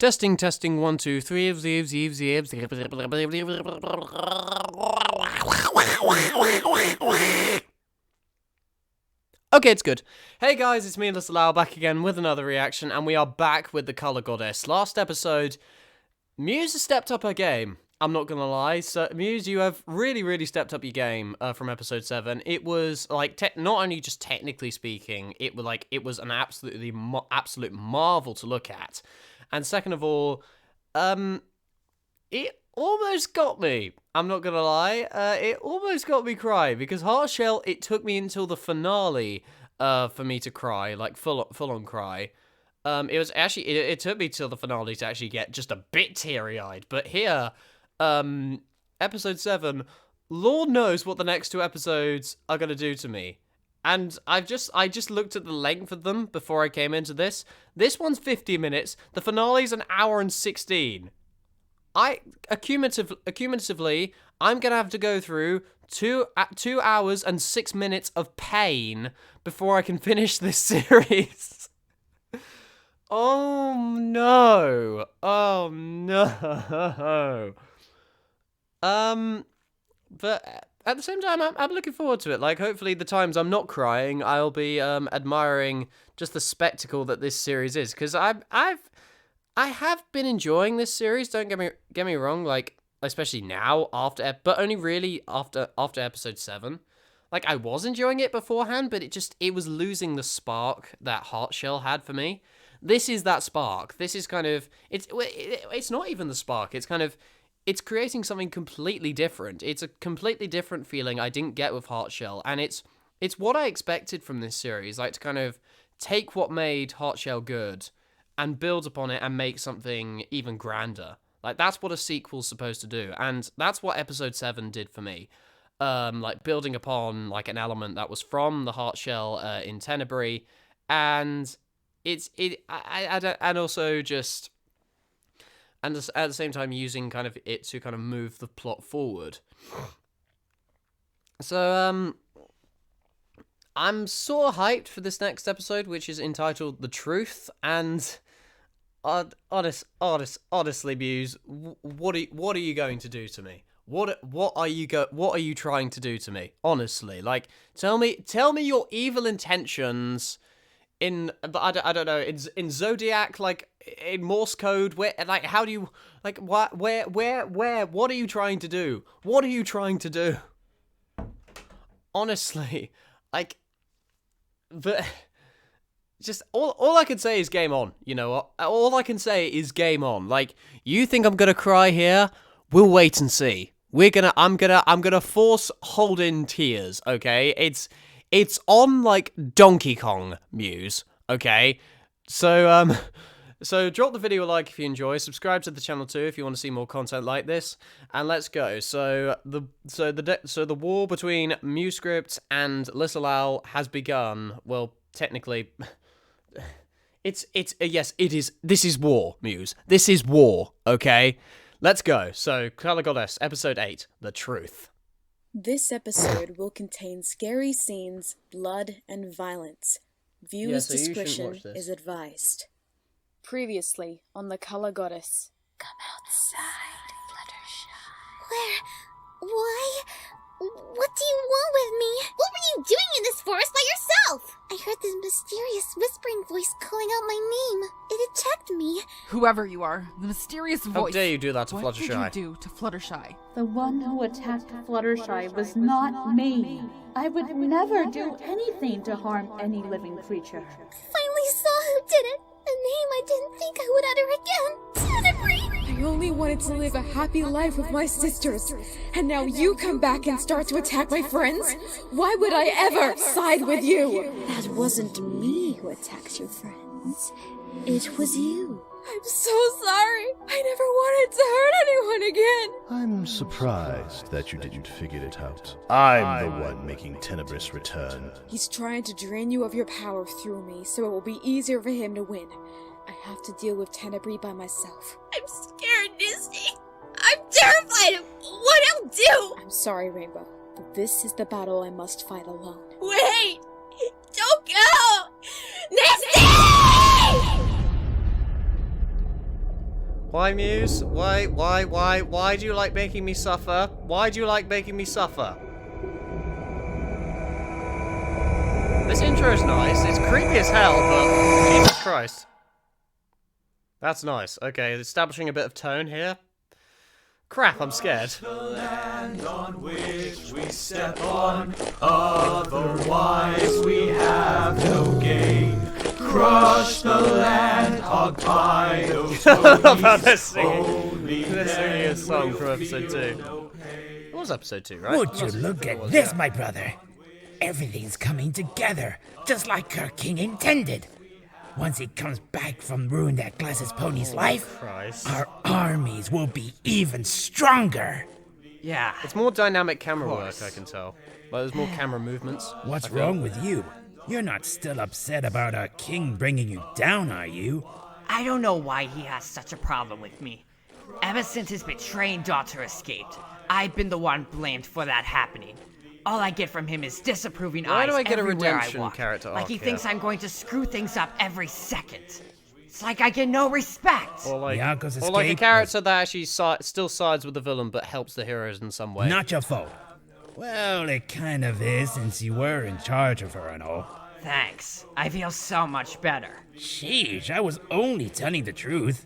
Testing, testing, 1, 2, 3. Okay, it's good. Hey guys, it's me, Lair, back again with another reaction, and we are back with the Colo Goddess. Last episode, Muse has stepped up her game. I'm not gonna lie. So, Muse, you have really stepped up your game from episode 7. It was like not only just technically speaking, it was an absolute marvel to look at, and second of all, it almost got me. I'm not gonna lie. It almost got me crying because Heartshell. It took me until the finale for me to cry, like full on cry. It was actually it took me till the finale to actually get just a bit teary-eyed. But here, episode 7, Lord knows what the next 2 episodes are gonna do to me. And I just looked at the length of them before I came into this. This one's 50 minutes. The finale's an hour and 16. Accumulatively, I'm gonna have to go through 2 hours and 6 minutes of pain before I can finish this series. Oh no! Oh no! But at the same time, I'm looking forward to it. Like, hopefully, the times I'm not crying, I'll be admiring just the spectacle that this series is. Because I have been enjoying this series. Don't get me wrong. Like, especially now but only really after episode 7. Like, I was enjoying it beforehand, but it was losing the spark that Heartshell had for me. This is that spark. This is kind of it's not even the spark. It's kind of it's creating something completely different. It's a completely different feeling I didn't get with Heartshell, and it's what I expected from this series. Like, to kind of take what made Heartshell good and build upon it and make something even grander. Like, that's what a sequel's supposed to do, and that's what episode 7 did for me. Like, building upon, like, an element that was from the Heartshell in Tenebris, and also just, and at the same time using kind of it to kind of move the plot forward. So, I'm sort of hyped for this next episode, which is entitled The Truth, and honestly, Muse, what are you going to do to me? What are you trying to do to me? Honestly, like, tell me your evil intentions but I don't know, in Zodiac, like, in Morse code, where, like, how do you, like, what are you trying to do? What are you trying to do? Honestly, like, but just all I can say is game on. You know what? All I can say is game on. Like, you think I'm gonna cry here? We'll wait and see. I'm gonna force hold in tears. Okay, it's on like Donkey Kong, Muse. Okay, so so drop the video a like if you enjoy. Subscribe to the channel too if you want to see more content like this. And let's go. So the war between Musescript and Lair has begun. Well, technically, yes, it is. This is war, Muse. This is war. Okay, let's go. So, Colo Goddess, episode 8, The Truth. This episode will contain scary scenes, blood, and violence. Viewers' discretion is advised. Previously on the Colo Goddess. Come outside, Fluttershy. Why? What do you want with me? What were you doing in this forest by yourself? I heard this mysterious whispering voice calling out my name. It attacked me. Whoever you are, the mysterious voice. How dare you do that to Fluttershy? What did you do to Fluttershy? The one who attacked Fluttershy was not me. I would never do anything to harm any living creature. I finally saw who did it. A name I didn't think I would utter again. Tenebris! I only wanted to live a happy life with my sisters, and now you come back and start to attack my friends? Why would I ever side with you? That wasn't me who attacked your friends. It was you. I'm so sorry. I never wanted to hurt anyone again. I'm surprised that you didn't figure it out. I'm the one making Tenebris return. He's trying to drain you of your power through me, so it will be easier for him to win. I have to deal with Tenebris by myself. I'm scared, Disney. I'm terrified of what I'll do. I'm sorry, Rainbow, but this is the battle I must fight alone. Wait! Don't go! Misty! Why, Muse? Why do you like making me suffer? Why do you like making me suffer? This intro is nice. It's creepy as hell, but Jesus Christ. That's nice. Okay, establishing a bit of tone here. Crap, I'm scared. The land on which we step on, otherwise we have no gain. Crush the land, hog pie those I love how they're singing a song from episode 2. It was episode 2, right? Would you look at this, my brother? Everything's coming together, just like Kirk King intended. Once he comes back from ruining that glasses pony's life, our armies will be even stronger. Yeah. It's more dynamic camera work, I can tell. Like, there's more camera movements. What's wrong with you? You're not still upset about our king bringing you down, are you? I don't know why he has such a problem with me. Ever since his betraying daughter escaped, I've been the one blamed for that happening. All I get from him is disapproving eyes everywhere I walk. Why do I get a redemption character arc? Like he thinks I'm going to screw things up every second. It's like I get no respect. Or like a character that actually still sides with the villain but helps the heroes in some way. Not your fault. Well, it kind of is since you were in charge of her and all. Thanks. I feel so much better. Sheesh, I was only telling the truth.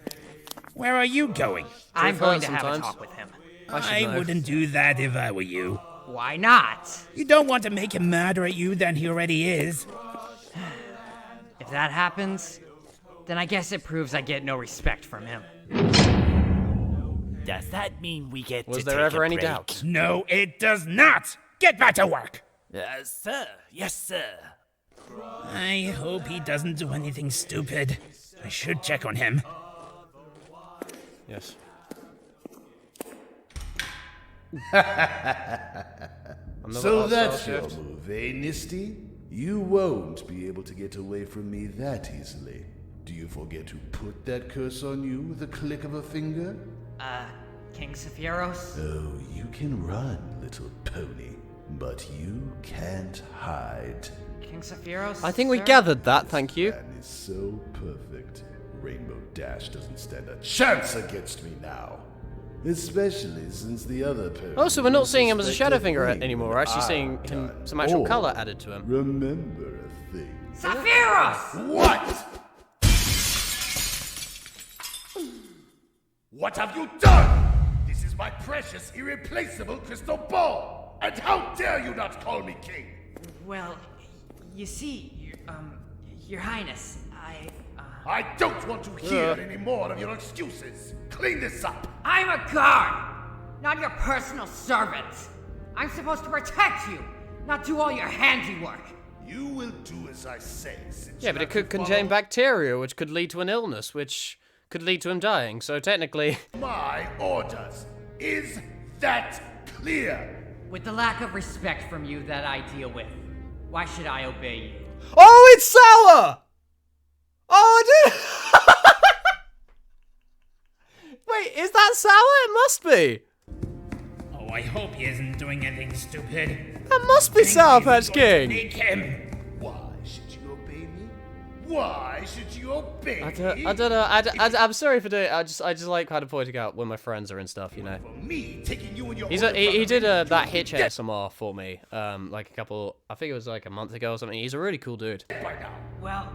Where are you going? I'm going to have a talk with him. I wouldn't do that if I were you. Why not? You don't want to make him madder at you than he already is. If that happens, then I guess it proves I get no respect from him. Does that mean we get to take a break? Was there ever any doubt? No, it does not! Get back to work! Sir. Yes, sir. I hope he doesn't do anything stupid. I should check on him. Yes. So that's your move, eh, Nisty? You won't be able to get away from me that easily. Do you forget to put that curse on you with a click of a finger? King Sephiroth? Oh, you can run, little pony, but you can't hide. King Sephiroth? I think we gathered that, thank you. This plan is so perfect. Rainbow Dash doesn't stand a chance against me now. Especially since the other person. Oh, so we're not seeing him as a Shadowfinger anymore. We're actually seeing him some actual color added to him. Remember a thing. Sephiroth! What? What have you done? This is my precious, irreplaceable crystal ball. And how dare you not call me king? Well, you see, Your Highness, I don't want to hear any more of your excuses. Clean this up. I'm a guard, not your personal servant. I'm supposed to protect you, not do all your handiwork. You will do as I say. Yeah, but it could contain bacteria, which could lead to an illness, which could lead to him dying. So technically, my orders. Is that clear? With the lack of respect from you that I deal with, why should I obey you? Oh, it's sour! Oh, I did. Wait, is that sour? It must be. Oh, I hope he isn't doing anything stupid. That must be Sour Patch King. Make him. Why should you obey me? Why should you obey me? I don't know. I'm sorry for doing it. I just like kind of pointing out when my friends are and stuff, you know. For me, taking you and your He did that Hitch ASMR for me, like I think it was like a month ago or something. He's a really cool dude. Well,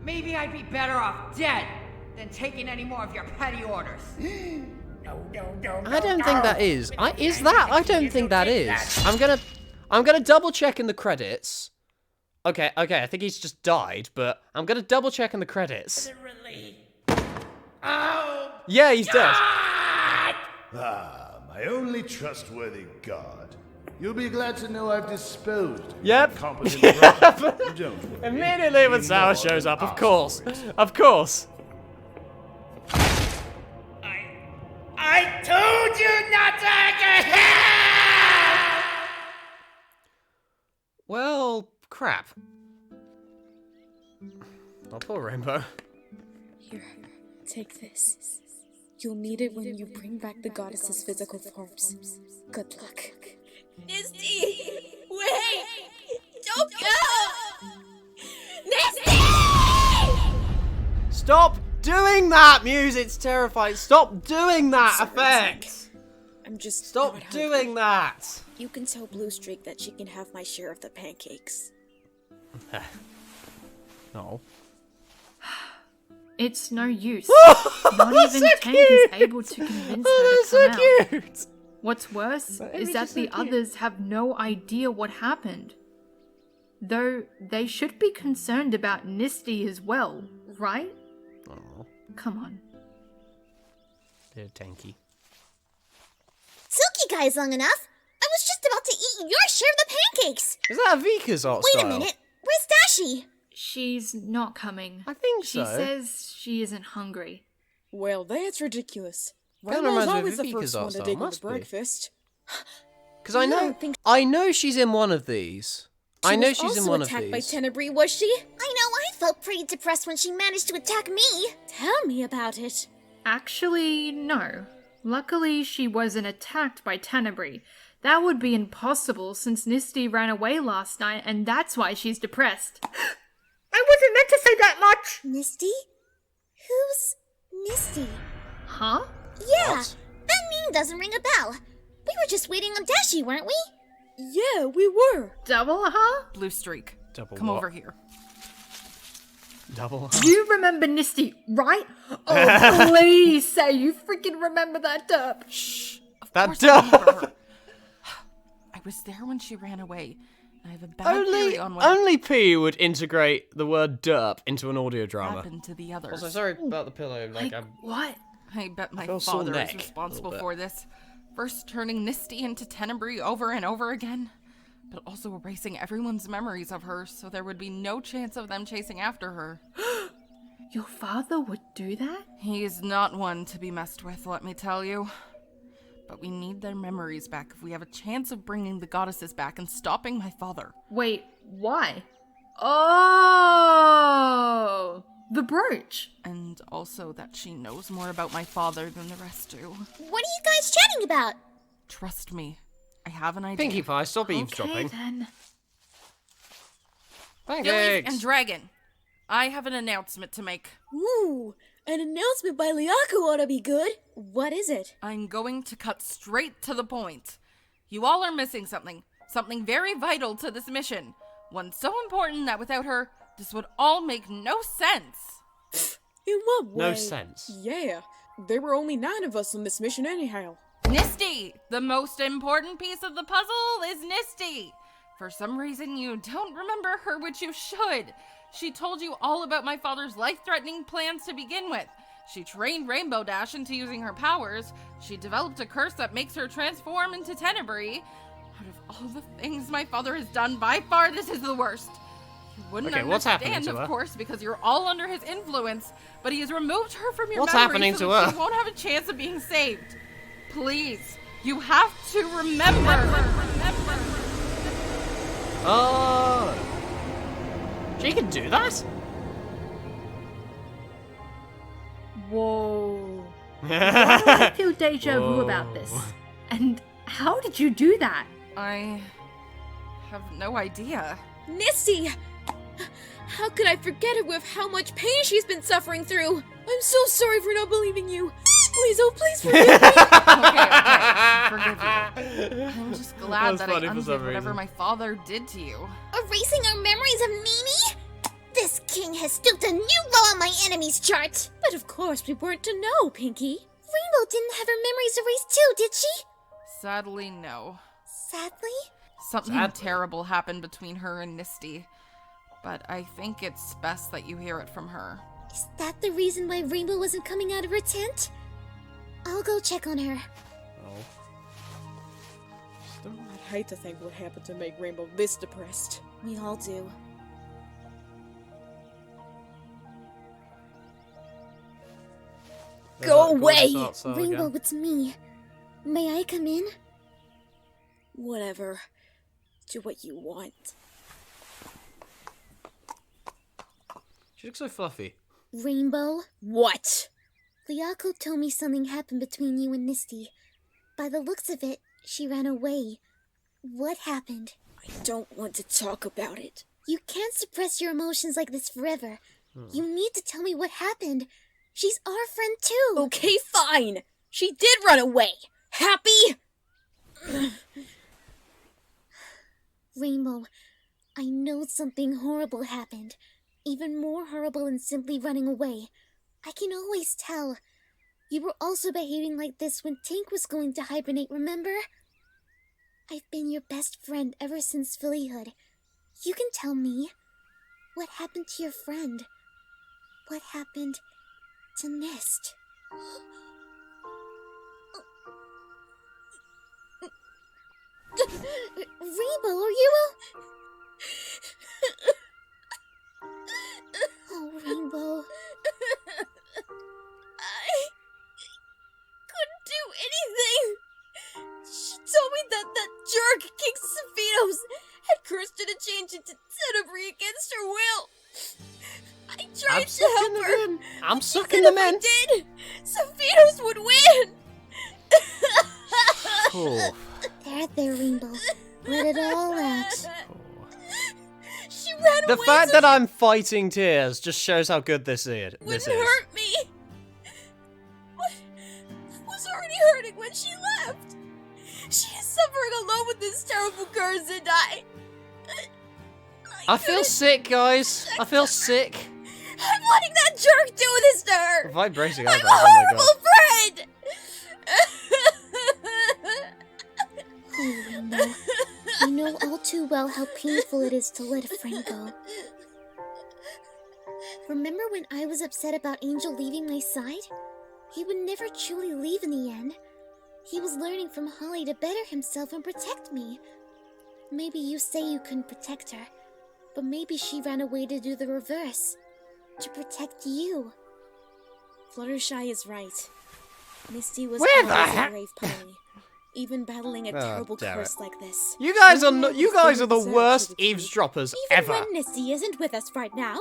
maybe I'd be better off dead than taking any more of your petty orders. I don't think that is. I don't think that is. I'm gonna double check in the credits. Okay, I think he's just died, but I'm gonna double check in the credits. Oh, yeah, he's dead. Ah, my only trustworthy god. You'll be glad to know I've disposed of Yep. incompetent brother. Don't worry. Immediately when Sour shows up, of course. Of course. I told you not to help! Well, crap. Oh, poor Rainbow. Here, take this. You'll need it when you bring back the goddess's physical forms. Good luck. Nisty! Wait! Don't go! Nisty! Stop doing that, Muse. It's terrifying. Stop doing that effect. I'm just Stop not doing hungry. that. You can tell Blue Streak that she can have my share of the pancakes. No. It's no use. Not even Tank is able to convince her to come out. What's worse is that the others have no idea what happened. Though they should be concerned about Nisty as well, right? Oh. Come on. Dear Tanky. Took you guys long enough. I was just about to eat your share of the pancakes. Is that a Vika's art Wait style? a minute. Where's Dashi? She's not coming. I think she says she isn't hungry. Well, that's ridiculous. Kinda Rainbow's reminds me of always the Vika's first art one to style, dig into must be. breakfast. Because I know she's in one of these. I know she's in one of She was also attacked by these. Tenebris, was she? I know, I felt pretty depressed when she managed to attack me. Tell me about it. Actually, no. Luckily, she wasn't attacked by Tenebris. That would be impossible since Nisty ran away last night, and that's why she's depressed. I wasn't meant to say that much! Nisty? Who's Nisty? Huh? Yeah, What? that name doesn't ring a bell. We were just waiting on Dashi, weren't we? Yeah, we were. Double, huh? Blue Streak. Double Come what? over here. Double. You remember Nisty, right? Oh, please say you freaking remember that derp. Shh. Of That course I remember derp. her. I was there when she ran away. I have a bad theory on what Only P would integrate the word derp into an audio drama. happened to the others. Also, sorry about the pillow. Like, I'm... What? I bet my feel sore father neck is a responsible little bit. for this. First turning Nisty into Tenebris over and over again, but also erasing everyone's memories of her so there would be no chance of them chasing after her. Your father would do that? He is not one to be messed with, let me tell you. But we need their memories back if we have a chance of bringing the goddesses back and stopping my father. Wait, why? Oh, the brooch. And also that she knows more about my father than the rest do. What are you guys chatting about? Trust me, I have an idea. Pinkie Pie, stop Okay, eavesdropping. then. Phillies Pancakes. and Dragon, I have an announcement to make. Ooh, an announcement by Liako ought to be good. What is it? I'm going to cut straight to the point. You all are missing something. Something very vital to this mission. One so important that without her, this would all make no sense. In what way? No sense. Yeah, there were only 9 of us on this mission anyhow. Nisty! The most important piece of the puzzle is Nisty! For some reason, you don't remember her, which you should. She told you all about my father's life-threatening plans to begin with. She trained Rainbow Dash into using her powers. She developed a curse that makes her transform into Tenebris. Out of all the things my father has done, by far this is the worst. You wouldn't Okay, what's happening understand, to her? of course, because you're all under his influence, but he has removed her from your What's memory happening so to that her? she won't have a chance of being saved. Please, you have to remember. Oh. She can do that? Whoa. Why do I feel deja vu about this? And how did you do that? I have no idea. Nisty! How could I forget it with how much pain she's been suffering through? I'm so sorry for not believing you. Please, oh please forgive me. Okay, forgive you. I'm just glad That's that I funny for some undid whatever reason. my father did to you. Erasing our memories of Mimi? This king has stooped a new low on my enemies chart. But of course we weren't to know, Pinkie. Rainbow didn't have her memories erased too, did she? Sadly, no. Sadly? Something Sadly. terrible happened between her and Nisty. But I think it's best that you hear it from her. Is that the reason why Rainbow wasn't coming out of her tent? I'll go check on her. I'd hate to think what happened to make Rainbow this depressed. We all do. There's Go that away! gorgeous art style Rainbow, again. it's me. May I come in? Whatever. Do what you want. She looks so fluffy. Rainbow? What? Liako told me something happened between you and Nisty. By the looks of it, she ran away. What happened? I don't want to talk about it. You can't suppress your emotions like this forever. You need to tell me what happened. She's our friend too. Okay, fine. She did run away. Happy? Rainbow, I know something horrible happened. Even more horrible than simply running away. I can always tell. You were also behaving like this when Tink was going to hibernate, remember? I've been your best friend ever since fillyhood. You can tell me. What happened to your friend? What happened to Mist? Rainbow, are you Oh, Rainbow. I couldn't do anything. She told me that jerk, King Safinos, had cursed her to change into Tenebris against her will. I tried to help her. I'm sucking them in. If I did, Safinos would win. Oh. There, Rainbow. Let it all out. She ran away. The fact that I'm fighting tears just shows how good this is. Wouldn't hurt me. What was already hurting when she left? She is suffering alone with this terrible curse, and I feel sick, guys. I feel sick. I'm letting that jerk do this to her. Vibrating I'm eyebrows. a horrible friend. Oh, Rainbow. You know all too well how painful it is to let a friend go. Remember when I was upset about Angel leaving my side? He would never truly leave in the end. He was learning from Holly to better himself and protect me. Maybe you say you couldn't protect her, but maybe she ran away to do the reverse. To protect you. Fluttershy is right. Misty was Where the always a heck? brave pony. Even battling a terrible curse like this. You guys are the worst eavesdroppers ever. Even when Misty isn't with us right now,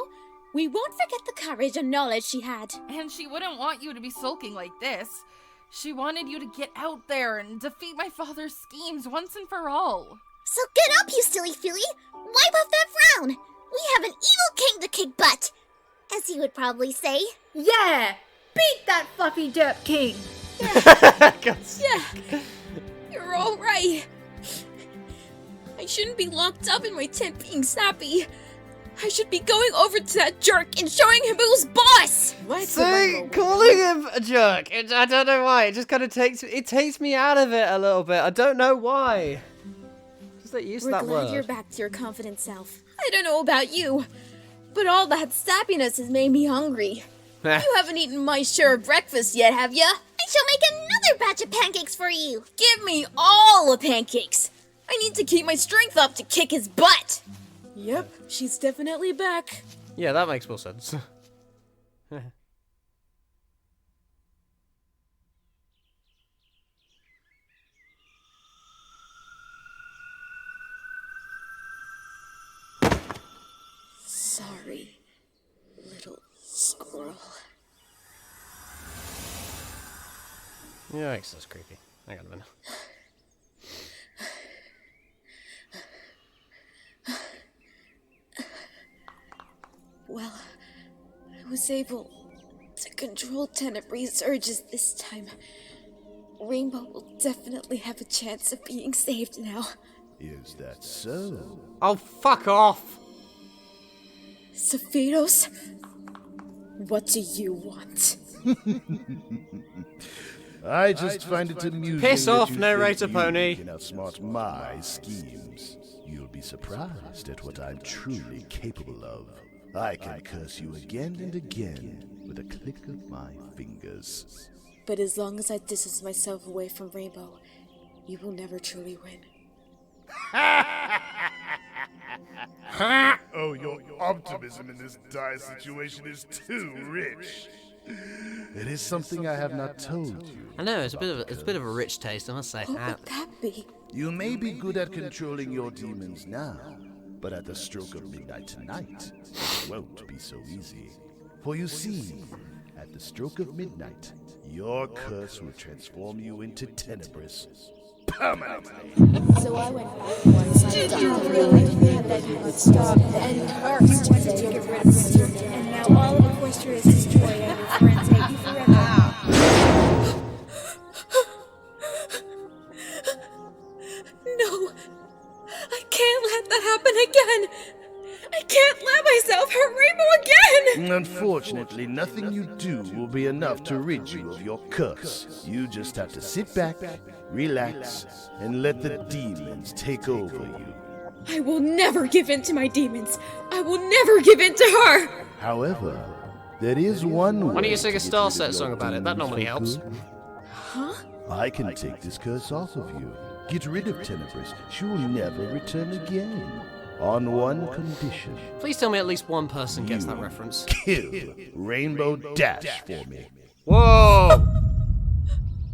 we won't forget the courage and knowledge she had. And she wouldn't want you to be sulking like this. She wanted you to get out there and defeat my father's schemes once and for all. So get up, you silly filly! Wipe off that frown! We have an evil king to kick butt! As you would probably say. Yeah! Beat that fluffy derp king! Yeah, you're all right. I shouldn't be locked up in my tent being sappy. I should be going over to that jerk and showing him who's boss. See, calling him a jerk, I don't know why. It just kind of takes me out of it a little bit. I don't know why. Just get used to that word. We're glad you're back to your confident self. I don't know about you, but all that sappiness has made me hungry. You haven't eaten my share of breakfast yet, have ya? I shall make another batch of pancakes for you. Give me all the pancakes. I need to keep my strength up to kick his butt. Yep, she's definitely back. Yeah, that makes more sense. Sorry, little squirrel. Yikes, that's creepy. Hang on a minute. Well, I was able to control Tenebris' urges this time. Rainbow will definitely have a chance of being saved now. Is that so? Oh, fuck off! Safinos, what do you want? I just find it amusing. Piss off, that you narrator think pony. You can outsmart my schemes. You'll be surprised at what I'm truly capable of. I can curse you again and again with a click of my fingers. But as long as I distance myself away from Rainbow, you will never truly win. Oh, your optimism in this dire situation is too rich. It is something I have not told you. I know, it's a bit of a rich taste, I must say. What would that be? You may be good at controlling your demons now, but at the stroke of midnight tonight, it won't be so easy. For you see, at the stroke of midnight, your curse will transform you into Tenebris. Permanently. So I went back once I realized that you would stop and first to get rid of the and now all of Equestria is destroyed and your friends hate you Unfortunately, nothing you do will be enough to rid you of your curse. You just have to sit back, relax, and let the demons take over you. I will never give in to my demons. I will never give in to her. However, there is one way. Why don't you sing a to Star get rid Set of song your about it? That demons normally for helps. good. Huh? I can take this curse off of you. Get rid of Tenebris. She will never return again. On one condition. Please tell me at least one person gets that reference. Kill Rainbow Dash for me. Whoa!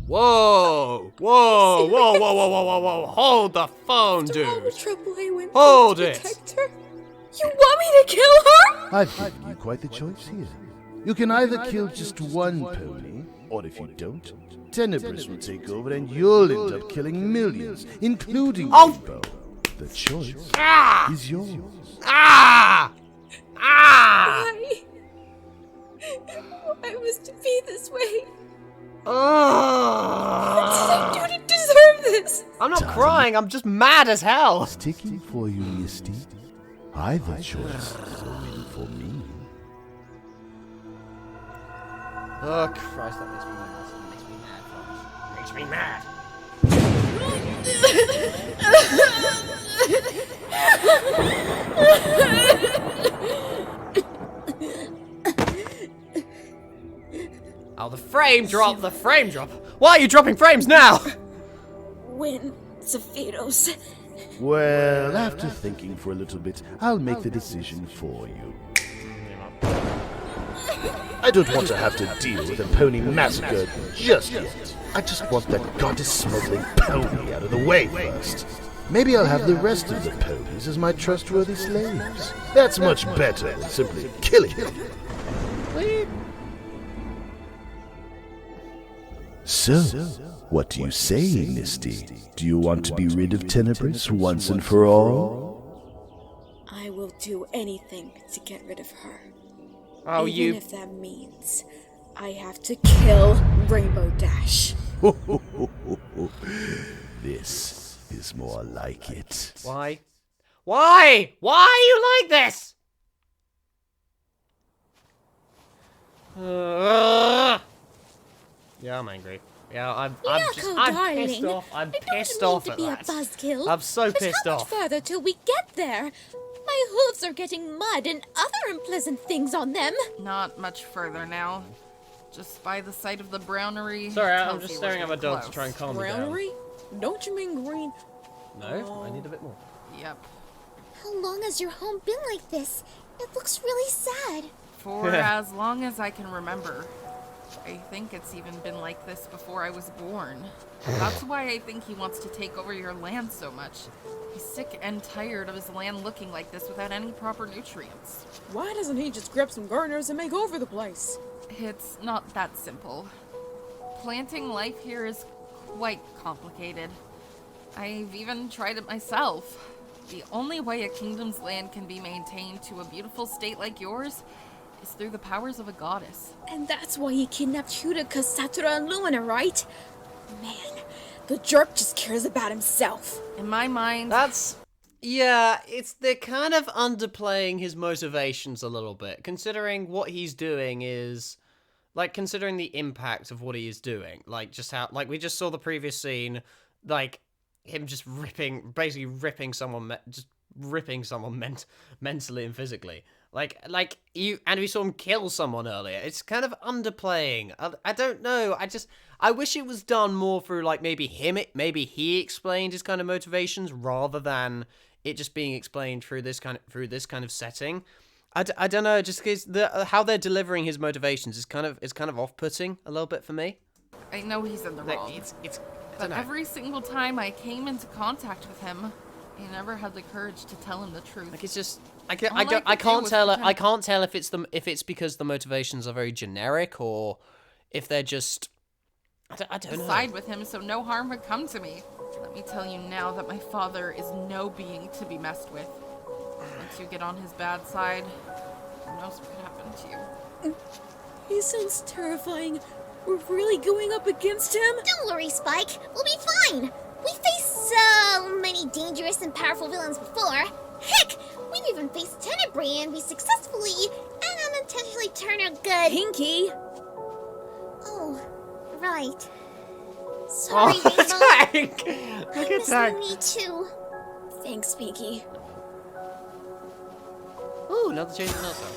Whoa! Whoa! Whoa! Whoa! Whoa! Whoa! Whoa! Whoa! Hold the phone, After all the dude. trouble I went Hold through to it. protect her, you want me to kill her? I've given you quite the choice here. You can either kill just one pony, or if you don't, Tenebris will take over and you'll end up killing millions, including Rainbow. The choice is yours. Ah! Ah! Why must it be this way? Ah! What did I do to deserve this? I'm not crying, I'm just mad as hell. Sticking for you, Misty. Either choice is a win for me. Oh, Christ, that makes me mad. That makes me mad, folks. Makes me mad. Oh, the frame drop, the frame drop. Why are you dropping frames now? Win, Zaphitos. Well, after thinking for a little bit, I'll make the decision for you. I don't want to have to deal with a pony massacre just yet. I just want that goddess-smuggling pony out of the way first. Maybe I'll have the rest of the ponies as my trustworthy slaves. That's much better than simply killing them. So, what do you say, Misty? Do you want to be rid of Tenebris once and for all? I will do anything to get rid of her. Oh, Even if that means I have to kill Rainbow Dash. This is more like it. Why? Why? Why are you like this? Yeah, I'm angry. Yeah, I'm pissed off. I'm pissed off at that. Buzzkill, I'm so pissed how off. much further till we get there? My hooves are getting mud and other unpleasant things on them. Not much further now. Just by the site of the brownery. Sorry, I'm tells just you staring we're at my getting dog to close. try and calm me down. Brownery? Don't you mean green? No, I need a bit more. Yep. How long has your home been like this? It looks really sad. For as long as I can remember. I think it's even been like this before I was born. That's why I think he wants to take over your land so much. He's sick and tired of his land looking like this without any proper nutrients. Why doesn't he just grab some gardeners and make over the place? It's not that simple. Planting life here is quite complicated. I've even tried it myself. The only way a kingdom's land can be maintained to a beautiful state like yours is through the powers of a goddess. And that's why he kidnapped Huda, Cassandra, and Lumina, right? Man, the jerk just cares about himself. In my mind... Yeah, they're kind of underplaying his motivations a little bit, considering what he's doing is... Like, considering the impact of what he is doing. Like, just how... Like, we just saw the previous scene, like, him just basically ripping someone mentally and physically. Like we saw him kill someone earlier. It's kind of underplaying. I don't know. I wish it was done more through, like, maybe he explained his kind of motivations rather than it just being explained through this kind of setting. I don't know, just because how they're delivering his motivations is kind of off-putting a little bit for me. I know he's in the wrong. But every single time I came into contact with him, I never had the courage to tell him the truth. Like, it's just I can't tell if it's because the motivations are very generic or if they're just I don't know. Side with him so no harm would come to me. Let me tell you now that my father is no being to be messed with. Once you get on his bad side, who knows what could happen to you. He sounds terrifying. We're really going up against him? Don't worry, Spike. We'll be fine. We faced so many dangerous and powerful villains before. Heck, we've even faced Tenebris and we successfully and unintentionally really turn out good. Pinky! Oh, right. Sorry, Oh, Rainbow. Tank! I Look at miss Tank. me too. Thanks, Pinky. Ooh, another change in art style.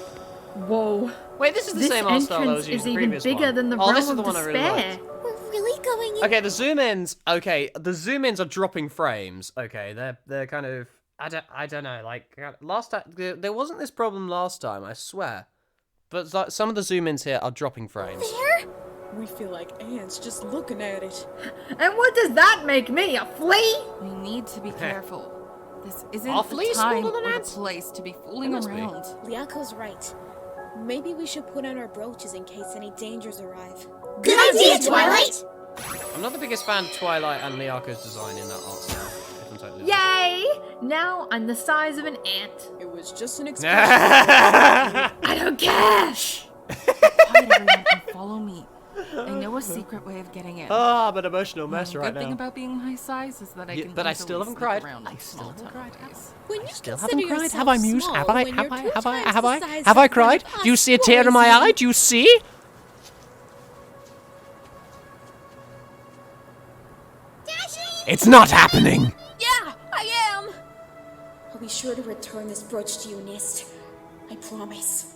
Whoa. Wait, this is the This same art style I entrance was using is the even previous bigger one. than the Oh, this is realm the of one I really despair. liked. We're really going in. Okay, the zoom ins. Okay, the zoom ins are dropping frames. Okay, they're kind of. I don't know. Like last time, there wasn't this problem last time. I swear. But like, some of the zoom ins here are dropping frames. There? We feel like ants just looking at it. And what does that make me, a flea? We need to be careful. This isn't Are the fleas time smaller or than the ants? place to be They fooling must be. around. Liako's right. Maybe we should put on our brooches in case any dangers arrive. Good idea, Twilight! I'm not the biggest fan of Twilight and Liako's design in that art style. If I'm totally honest. Yay! Now I'm the size of an ant. It was just an expression. I don't care! Quiet, everyone, and follow me. I know a secret way of getting in. Oh, I'm an emotional mess The right good thing now. about being my size is that I Yeah, can but I easily still haven't sneak cried. around I in still small haven't town cried. ways. When you Still consider haven't cried. yourself Have I mused? small, Have I? when Have you're I? two Have I? times Have the I? size Have I of one cried? of Do you us, see a tear in what my is eye? it? Do you see? It's not happening. Yeah, I am! I'll be sure to return this brooch to you, Nist. I promise.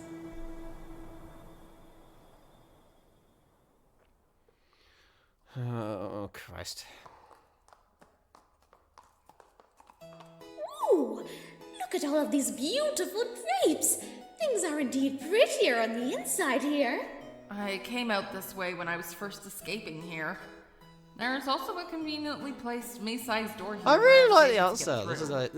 Oh Christ. Ooh, look at all of these beautiful drapes. Things are indeed prettier on the inside here. I came out this way when I was first escaping here. There's also a conveniently placed me-sized door here. I where really was like the able art to get style. This is through. like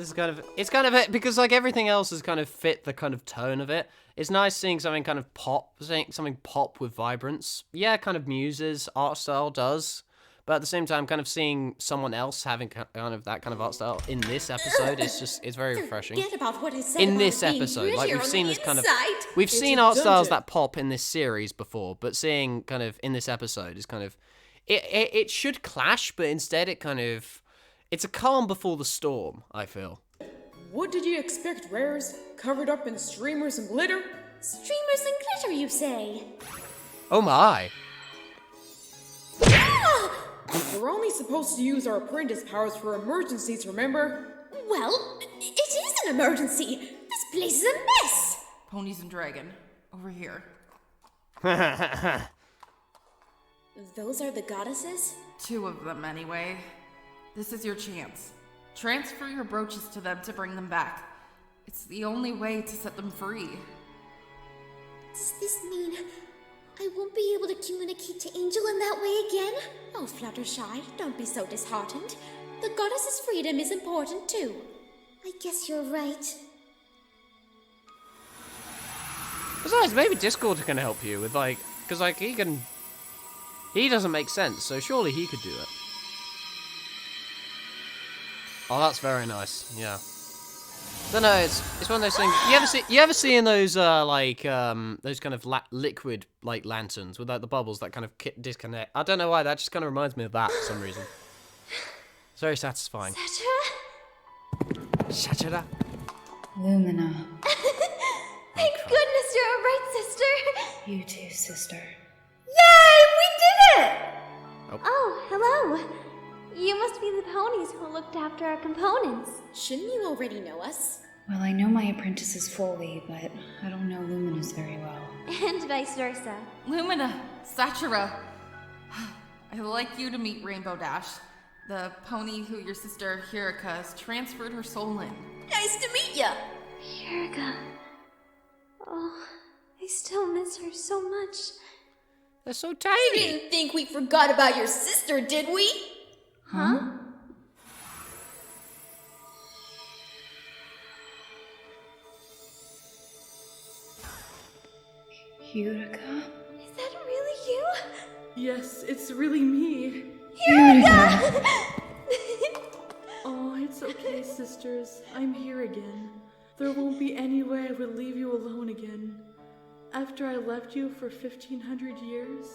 it's kind of it because like everything else has kind of fit the kind of tone of it. It's nice seeing something kind of pop, something pop with vibrance. Yeah, kind of Muse's art style does, but at the same time, kind of seeing someone else having kind of that kind of art style in this episode is it's very refreshing. Forget about what I said In about this it being episode, like prettier we've on seen the this kind of inside. we've It's seen a art styles dungeon. that pop in this series before, but seeing kind of in this episode is kind of it should clash, but instead it's a calm before the storm, I feel. What did you expect, Rares? Covered up in streamers and glitter? Streamers and glitter, you say? Oh my. We're only supposed to use our apprentice powers for emergencies, remember? Well, it is an emergency. This place is a mess. Ponies and dragon, over here. Those are the goddesses? 2 of them, anyway. This is your chance. Transfer your brooches to them to bring them back. It's the only way to set them free. Does this mean I won't be able to communicate to Angel in that way again? Oh, Fluttershy, don't be so disheartened. The goddess's freedom is important too. I guess you're right. Besides, maybe Discord can help you with like, because like he doesn't make sense, so surely he could do it. Oh, that's very nice. Yeah. Don't know. It's one of those things. You ever see in those those kind of liquid like lanterns with like the bubbles that kind of disconnect? I don't know why that just kind of reminds me of that for some reason. It's very satisfying. Satira. Lumina. Thank goodness you're a right sister. You too, sister. Yay! We did it! Oh. Hello. You must be the ponies who looked after our components. Shouldn't you already know us? Well, I know my apprentices fully, but I don't know Luminous very well. And vice versa. Lumina, Satura. I'd like you to meet Rainbow Dash, the pony who your sister Hirika has transferred her soul in. Nice to meet ya! Hirika. Oh, I still miss her so much. They're so You tiny. didn't think we forgot about your sister, did we? Huh? Hirika? Is that really you? Yes, it's really me. Hirika! Oh, it's okay, sisters. I'm here again. There won't be any way I would leave you alone again. After I left you for 1,500 years,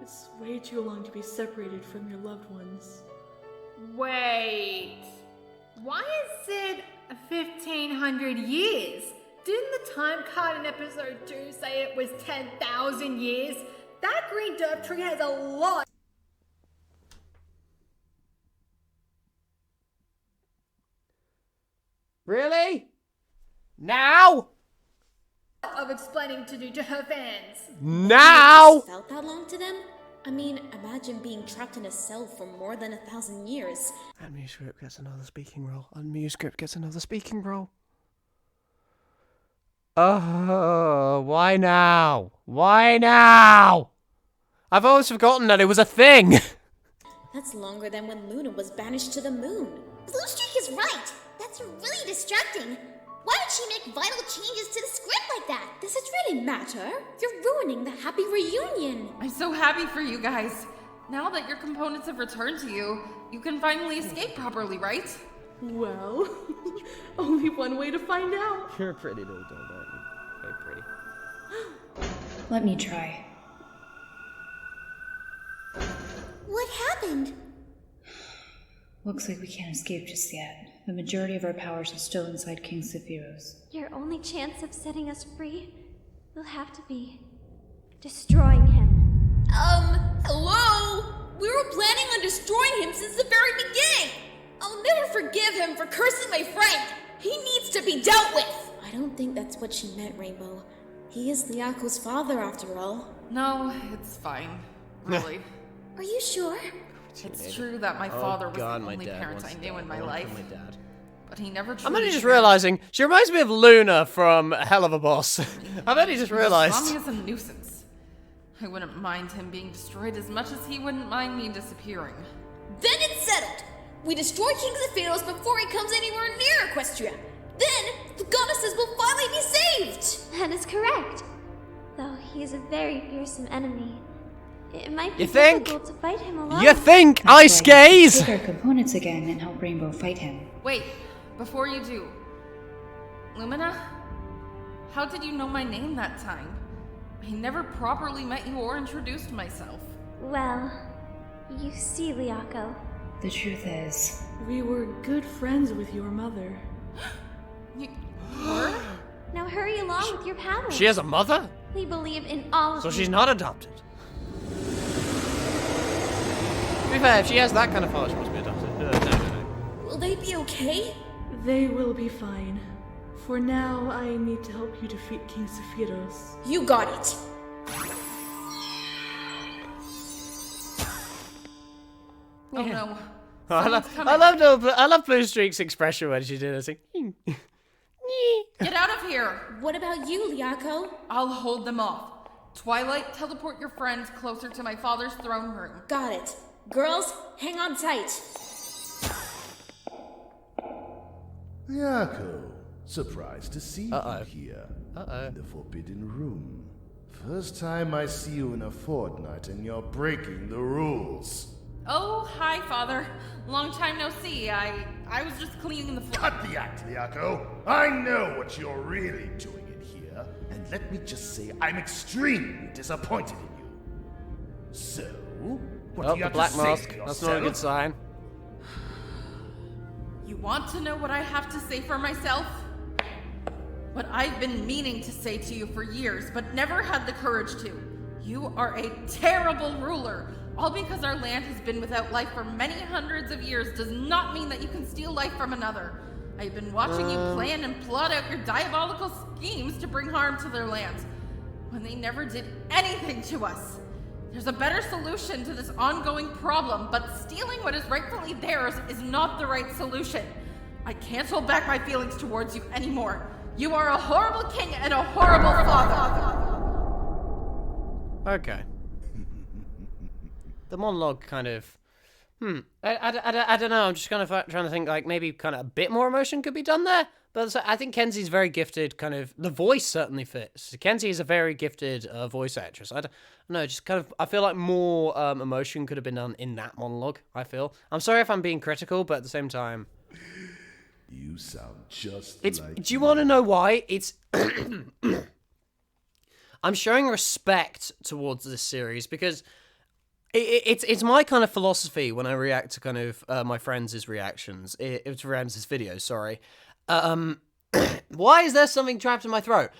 it's way too long to be separated from your loved ones. Wait. Why is it 1,500 years? Didn't the time card in episode 2 say it was 10,000 years? That green derp tree has a lot Really? Now? of explaining to do to her fans. Now? It felt that long to them? I mean, imagine being trapped in a cell for more than 1,000 years. Unmute script gets another speaking role. Unmute script gets another speaking role. Oh, why now? Why now? I've always forgotten that it was a thing. That's longer than when Luna was banished to the moon. Blue Streak is right. That's really distracting. Why would she make vital changes to the script like that? Does it really matter? You're ruining the happy reunion. I'm so happy for you guys. Now that your components have returned to you, you can finally escape properly, right? Well, only one way to find out. You're a pretty little dog, aren't you? Very pretty. Let me try. What happened? Looks like we can't escape just yet. The majority of our powers are still inside King Sephiroth. Your only chance of setting us free will have to be destroying him. Hello? We were planning on destroying him since the very beginning. I'll never forgive him for cursing my friend. He needs to be dealt with. I don't think that's what she meant, Rainbow. He is Lyako's father, after all. No, it's fine. Really. Are you sure? It's true that my father was the only parent I knew in my life. But he never truly I'm only just realizing she reminds me of Luna from Hell of a Boss. I've only just realized. He saw me as a nuisance. I wouldn't mind him being destroyed as much as he wouldn't mind me disappearing. Then it's settled. We destroy King Sephiroth before he comes anywhere near Equestria. Then the goddesses will finally be saved. That is correct. Though he is a very fearsome enemy. It might be You think? difficult to fight him alone. You think? Ice gaze? Take our components again and help Rainbow fight him. Wait, before you do. Lumina? How did you know my name that time? I never properly met you or introduced myself. Well, you see, Lyako. The truth is, We were good friends with your mother. Her? Now hurry along with your powers. She has a mother? We believe in all of So you. she's not adopted. To be fair, if she has that kind of father, she must be adopted. No. Will they be okay? They will be fine. For now, I need to help you defeat King Sephiroth. You got it. Oh no. I love Blue Streak's expression when she did it. Like, Get out of here! What about you, Lyako? I'll hold them off. Twilight, teleport your friends closer to my father's throne room. Got it. Girls, hang on tight. Yako, surprised to see Uh-oh. you here. Uh-oh. In the Forbidden Room. First time I see you in a fortnight and you're breaking the rules. Oh, hi, Father. Long time no see. I was just cleaning the floor. Cut the act, Yako. I know what you're really doing in here. And let me just say I'm extremely disappointed in you. So, what do you the have black to say mask. for That's not a good yourself? sign. You want to know what I have to say for myself? What I've been meaning to say to you for years, but never had the courage to. You are a terrible ruler. All because our land has been without life for many hundreds of years does not mean that you can steal life from another. I've been watching you plan and plot out your diabolical schemes to bring harm to their lands, when they never did anything to us. There's a better solution to this ongoing problem, but stealing what is rightfully theirs is not the right solution. I can't hold back my feelings towards you anymore. You are a horrible king and a horrible father. Okay. The monologue kind of... I don't know. I'm just kind of trying to think, like, maybe kind of a bit more emotion could be done there. But I think Kenzie's very gifted, kind of... The voice certainly fits. Kenzie is a very gifted voice actress. I don't know, just kind of... I feel like more emotion could have been done in that monologue, I feel. I'm sorry if I'm being critical, but at the same time... You sound just It's. like Do you want to know why? It's. I'm showing respect towards this series because it's my kind of philosophy when I react to kind of my friends' reactions. It's friends' videos. Sorry. Why is there something trapped in my throat?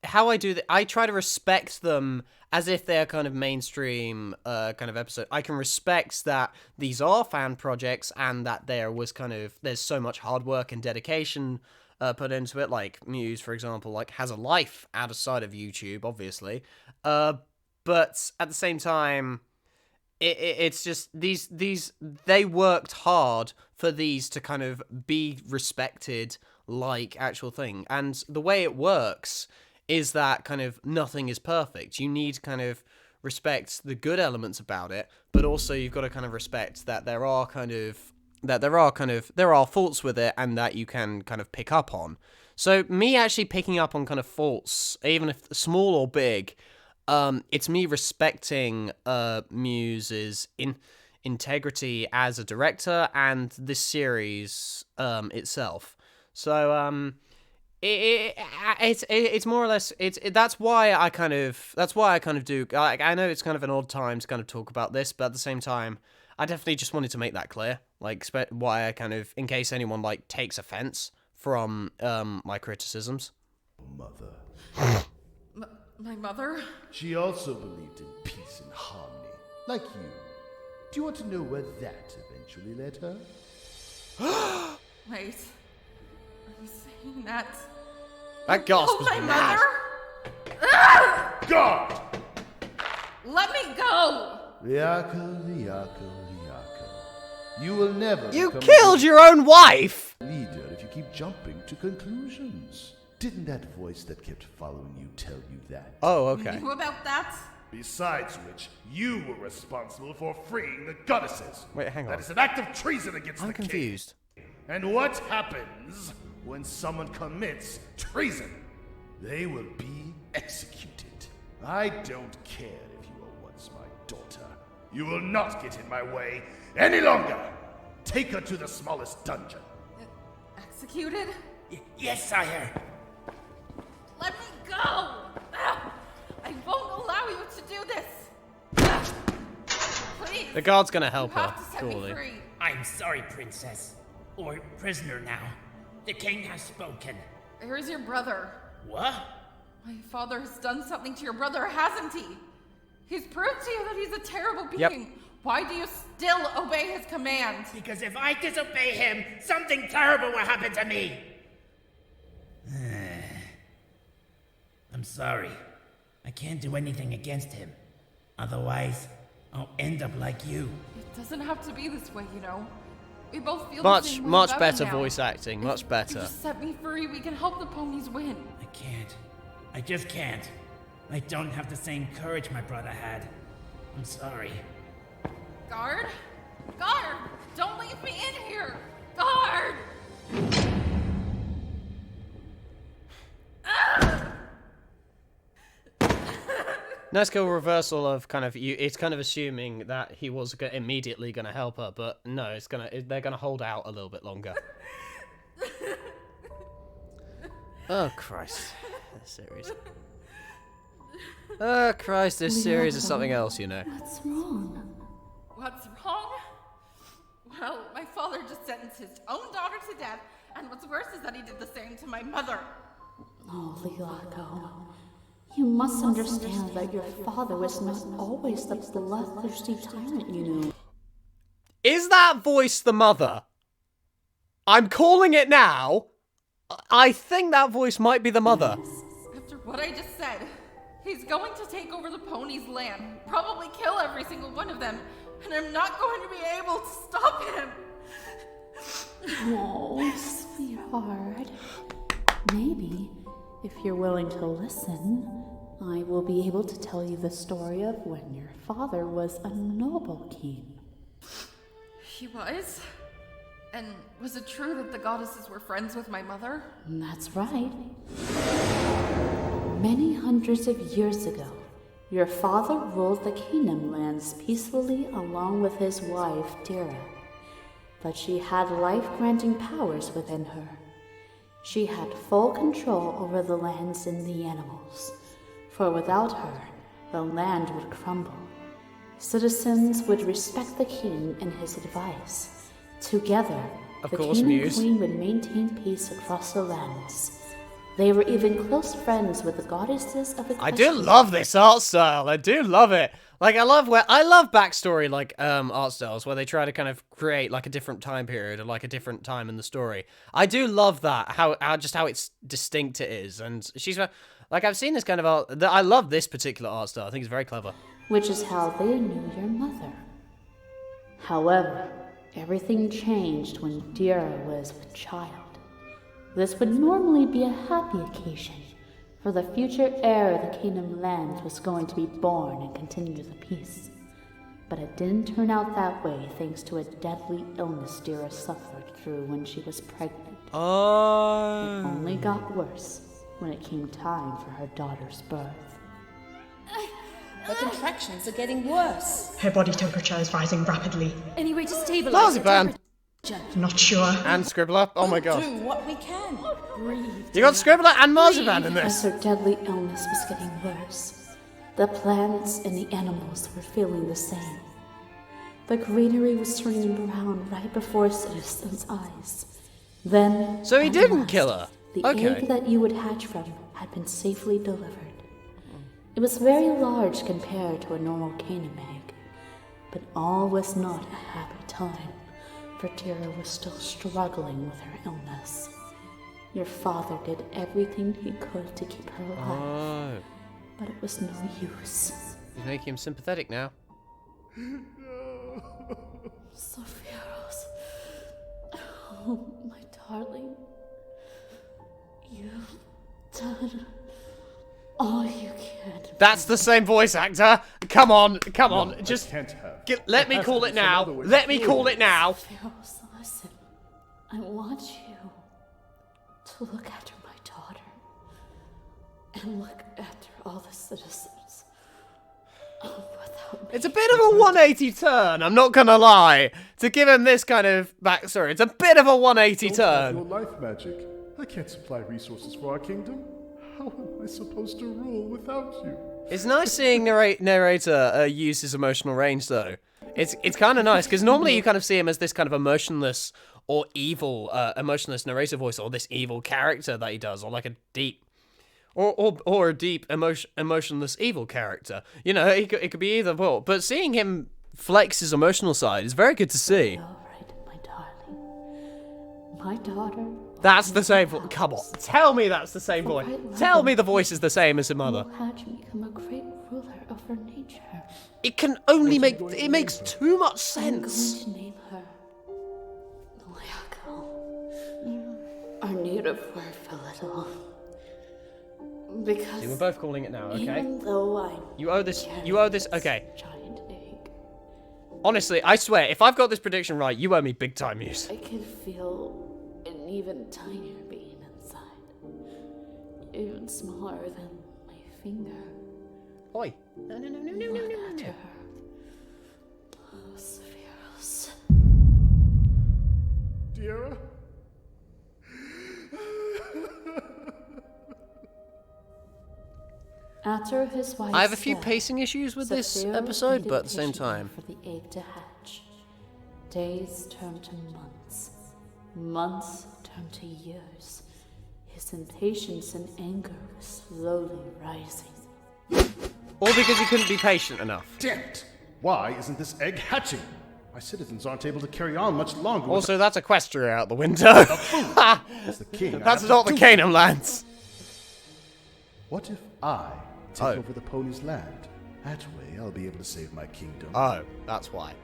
How I do that, I try to respect them as if they're kind of mainstream kind of episode. I can respect that these are fan projects and that there's so much hard work and dedication put into it. Like Muse, for example, like has a life outside of YouTube, obviously. But at the same time, it's just they worked hard for these to kind of be respected like actual thing. And the way it works is that kind of nothing is perfect. You need to kind of respect the good elements about it, but also you've got to kind of respect that there are faults with it and that you can kind of pick up on. So me actually picking up on kind of faults, even if small or big, it's me respecting Muse's integrity as a director and this series itself. So it's more or less that's why I kind of do. Like, I know it's kind of an odd time to kind of talk about this, but at the same time, I definitely just wanted to make that clear. Like why I kind of, in case anyone like takes offense from my criticisms. Mother. My mother? She also believed in peace and harmony, like you. Do you want to know where that eventually led her? Wait. Are you saying that? That gasp was my mad. mother? God! Let me go! Liako. You will never You become killed a your own wife! leader if you keep jumping to conclusions. Didn't that voice that kept following you tell you that? Oh, okay. You knew about that? Besides which, you were responsible for freeing the goddesses. Wait, hang on. That is an act of treason against I'm the confused. king. And what happens when someone commits treason? They will be executed. I don't care if you were once my daughter. You will not get in my way any longer. Take her to the smallest dungeon. Executed? Yes, sire. Let me go! I won't allow you to do this! Please! The guard's gonna help you her, have to set me surely. free. I'm sorry, princess. Or prisoner now. The king has spoken. Where's your brother? What? My father has done something to your brother, hasn't he? He's proved to you that he's a terrible being. Yep. Why do you still obey his commands? Because if I disobey him, something terrible will happen to me. I'm sorry. I can't do anything against him. Otherwise, I'll end up like you. It doesn't have to be this way, you know. We both feel the Much, same way much about better him now. voice acting, much If better. you just set me free, we can help the ponies win. I can't. I just can't. I don't have the same courage my brother had. I'm sorry. Guard? Guard! Don't leave me in here! Guard! Nice cool reversal of kind of you. It's kind of assuming that he was immediately going to help her, but no, they're gonna hold out a little bit longer. Oh Christ, this series. Oh Christ, this series is something else, you know. What's wrong? What's wrong? Well, my father just sentenced his own daughter to death, and what's worse is that he did the same to my mother. Oh, Liako. You must understand that your father was not always the bloodthirsty tyrant, you know. Is that voice the mother? I'm calling it now. I think that voice might be the mother. After what I just said, he's going to take over the ponies' land, probably kill every single one of them, and I'm not going to be able to stop him. Oh, sweetheart. Maybe, if you're willing to listen, I will be able to tell you the story of when your father was a noble king. He was? And was it true that the goddesses were friends with my mother? That's right. Many hundreds of years ago, your father ruled the kingdom lands peacefully along with his wife, Dira. But she had life-granting powers within her. She had full control over the lands and the animals, for without her, the land would crumble. Citizens would respect the king and his advice. Together, Of the course, king Muse. and queen would maintain peace across the lands. They were even close friends with the goddesses of I equestrian. do love this art style. I do love it. Like, I love backstory, like, art styles where they try to kind of create, like, a different time period or, like, a different time in the story. I do love that, how it's distinct it is. And she's, like, I've seen this kind of art. I love this particular art style. I think it's very clever. Which is how they knew your mother. However, everything changed when Dira was with child. This would normally be a happy occasion, for the future heir of the Kingdom lands was going to be born and continue the peace. But it didn't turn out that way thanks to a deadly illness Dira suffered through when she was pregnant. Oh. It only got worse when it came time for her daughter's birth. Her contractions are getting worse. Her body temperature is rising rapidly. Any way to stabilize her Marzipan! Not sure. And Scribbler. Oh my god. Do what we can. Breathe. You got Scribbler and Marzipan in As this. her deadly illness was getting worse, the plants and the animals were feeling the same. The greenery was turning brown right before Citizen's eyes. Then, So he at didn't last, kill her. The Okay. egg that you would hatch from had been safely delivered. It was very large compared to a normal Canaan egg, but all was not a happy time, for Dira was still struggling with her illness. Your father did everything he could to keep her alive, Oh. but it was no use. He's making him sympathetic now. Sophiaros, oh, my darling, you've done all you can. That's the same voice actor. Come on, come on. No, Just can't have. let me call it now. Let me call it now. Sophiaros, listen. I want you to look after my daughter and look after all the citizens. Without me. It's a bit of a 180 turn, I'm not gonna lie. To give him this kind of backstory, it's a bit of a 180 Don't have turn. your life magic. I can't supply resources for our kingdom. How am I supposed to rule without you? It's nice seeing narrator use his emotional range, though. It's kind of nice, because normally you kind of see him as this kind of emotionless or evil, emotionless narrator voice, or this evil character that he does, or like a deep, or a deep emotionless evil character. You know, it could be either or. But seeing him flex his emotional side is very good to see. All right, my darling. My daughter. That's the same voice. Come on, tell me that's the same voice. Tell me the voice is the same as her mother. Will hatch and become a great ruler over nature. It can only it makes too much sense. I'm going to name her Liako. Our native word for little. Because See, we're both calling it now, okay? even though I You owe this, okay. giant egg, Honestly, I swear, if I've got this prediction right, you owe me big time, Muse. I can feel an even tinier being inside. Even smaller than my finger. Oi. No. Look at her. Oh, Sephiroth. Dira? After his wife I have a few death, pacing issues with this Sephiroth episode, waited but at the same patiently time. for the egg to hatch. Days turned to months. Months turned to years. His impatience and anger were slowly rising. All because he couldn't be patient enough. Damn it! Why isn't this egg hatching? My citizens aren't able to carry on much longer. Also, that's Equestria out the window. As the king, That's not the Canaan lands. What if I take over the pony's land? That way, I'll be able to save my kingdom. Oh, that's why.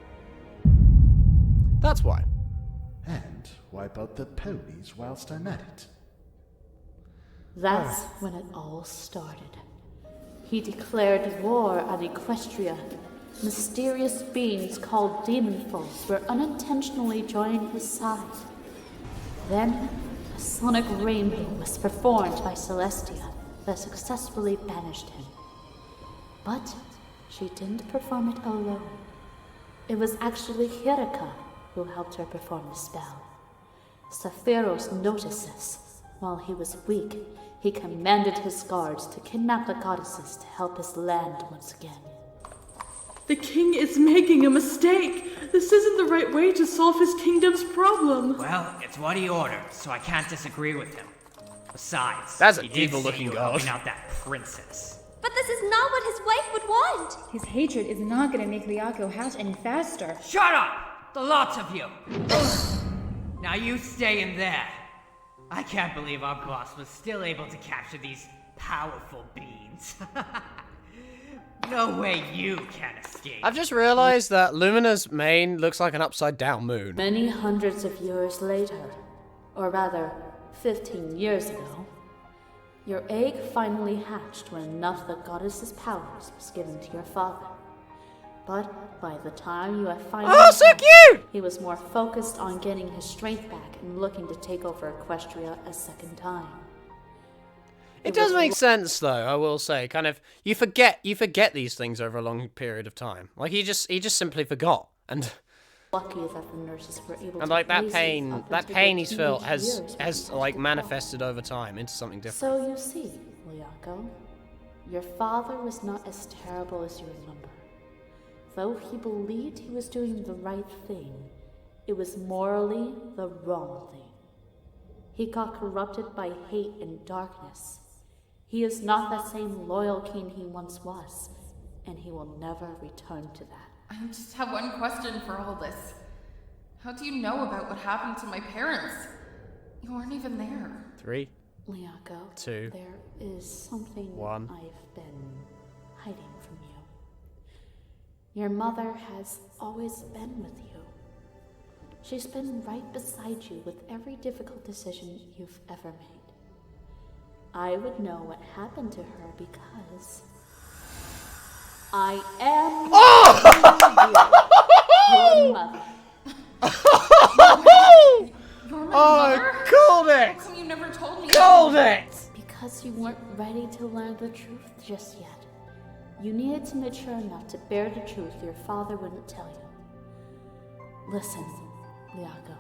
That's why. And wipe out the ponies whilst I'm at it. That's when it all started. He declared war on Equestria. Mysterious beings called demon foes were unintentionally joining his side. Then, a sonic rainbow was performed by Celestia that successfully banished him. But she didn't perform it alone. It was actually Hiraka who helped her perform the spell. Sephiroth noticed this. While he was weak, he commanded his guards to kidnap the goddesses to help his land once again. The king is making a mistake. This isn't the right way to solve his kingdom's problem. Well, it's what he ordered, so I can't disagree with him. Besides, that's an he did evil-looking say god. helping out that princess. But this is not what his wife would want. His hatred is not gonna make Liako hatch any faster. Shut up! The lots of you! Now you stay in there. I can't believe our boss was still able to capture these powerful beings. No way you can escape. I've just realized that Lumina's mane looks like an upside-down moon. Many hundreds of years later, or rather, 15 years ago, your egg finally hatched when enough of the goddess's powers was given to your father. But by the time you had finally cute! He was more focused on getting his strength back and looking to take over Equestria a second time. It does make sense, though, I will say. Kind of, you forget these things over a long period of time. Like, he just simply forgot. And lucky that the nurses were able and to like that raise pain, him up that into pain the he's felt teenage has years like without manifested over time into something different. So you see, Liako, your father was not as terrible as you remember. Though he believed he was doing the right thing, it was morally the wrong thing. He got corrupted by hate and darkness. He is not that same loyal king he once was, and he will never return to that. I just have one question for all this. How do you know about what happened to my parents? You weren't even there. 3, Liako, 2, there is something 1. I've been hiding from you. Your mother has always been with you. She's been right beside you with every difficult decision you've ever made. I would know what happened to her because I am your mother. You're my Oh, mother? called it! How come you never told me? Called it! Because you weren't ready to learn the truth just yet. You needed to mature enough to bear the truth your father wouldn't tell you. Listen, Liako.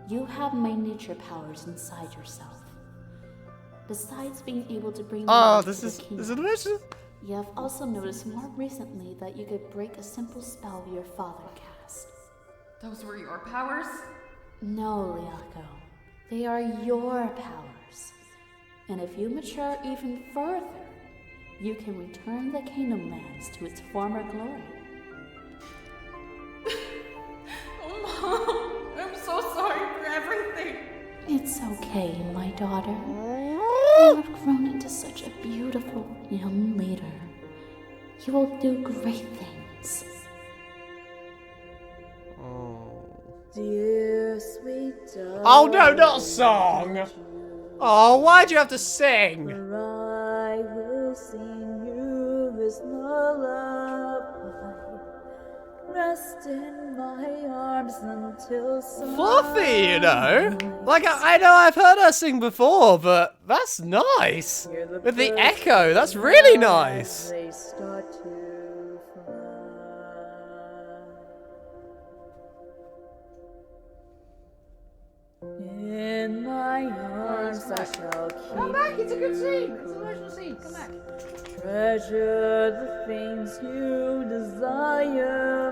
You have my nature powers inside yourself. Besides being able to bring Oh, them this to is the kingdom, delicious. you have also noticed more recently that you could break a simple spell your father cast. Those were your powers? No, Liako. They are your powers. And if you mature even further, you can return the Kingdom Lands to its former glory. Oh, Mom, I'm so sorry for everything. It's okay, my daughter. You have grown into such a beautiful young leader. You will do great things. Dear sweet darling. Oh no, not a song! Oh, why'd you have to sing? I will sing you this lullaby. Rest in my arms until Fluffy, you know? Like, I know I've heard her sing before, but that's nice. With the echo, that's really nice. they start to fly. In my arms I shall keep Come back, it's a good scene. you It's an emotional scene. Come back. Treasure the things you desire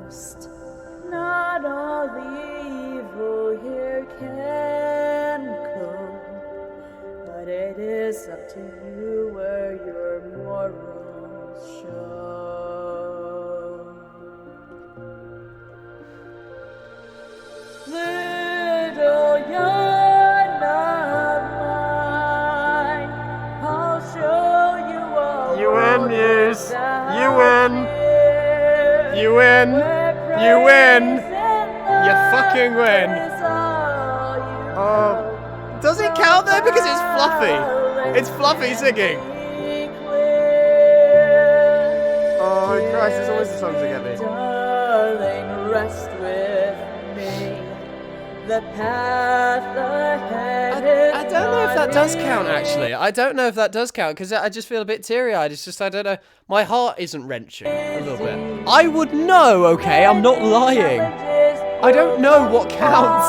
most. Not all the evil here can go, but it is up to you where your morals show. Little yarn of mine, I'll show you all. You win, Muse. You win. You win. You win. You fucking win. Oh, does it count though? Because it's Fluffy. It's Fluffy singing. Oh Christ! There's always the songs that get me. Darling, rest with me. The path ahead. I don't know if that does count, actually. I don't know if that does count, because I just feel a bit teary-eyed. It's just, I don't know. My heart isn't wrenching a little bit. I would know, okay? I'm not lying. I don't know what counts.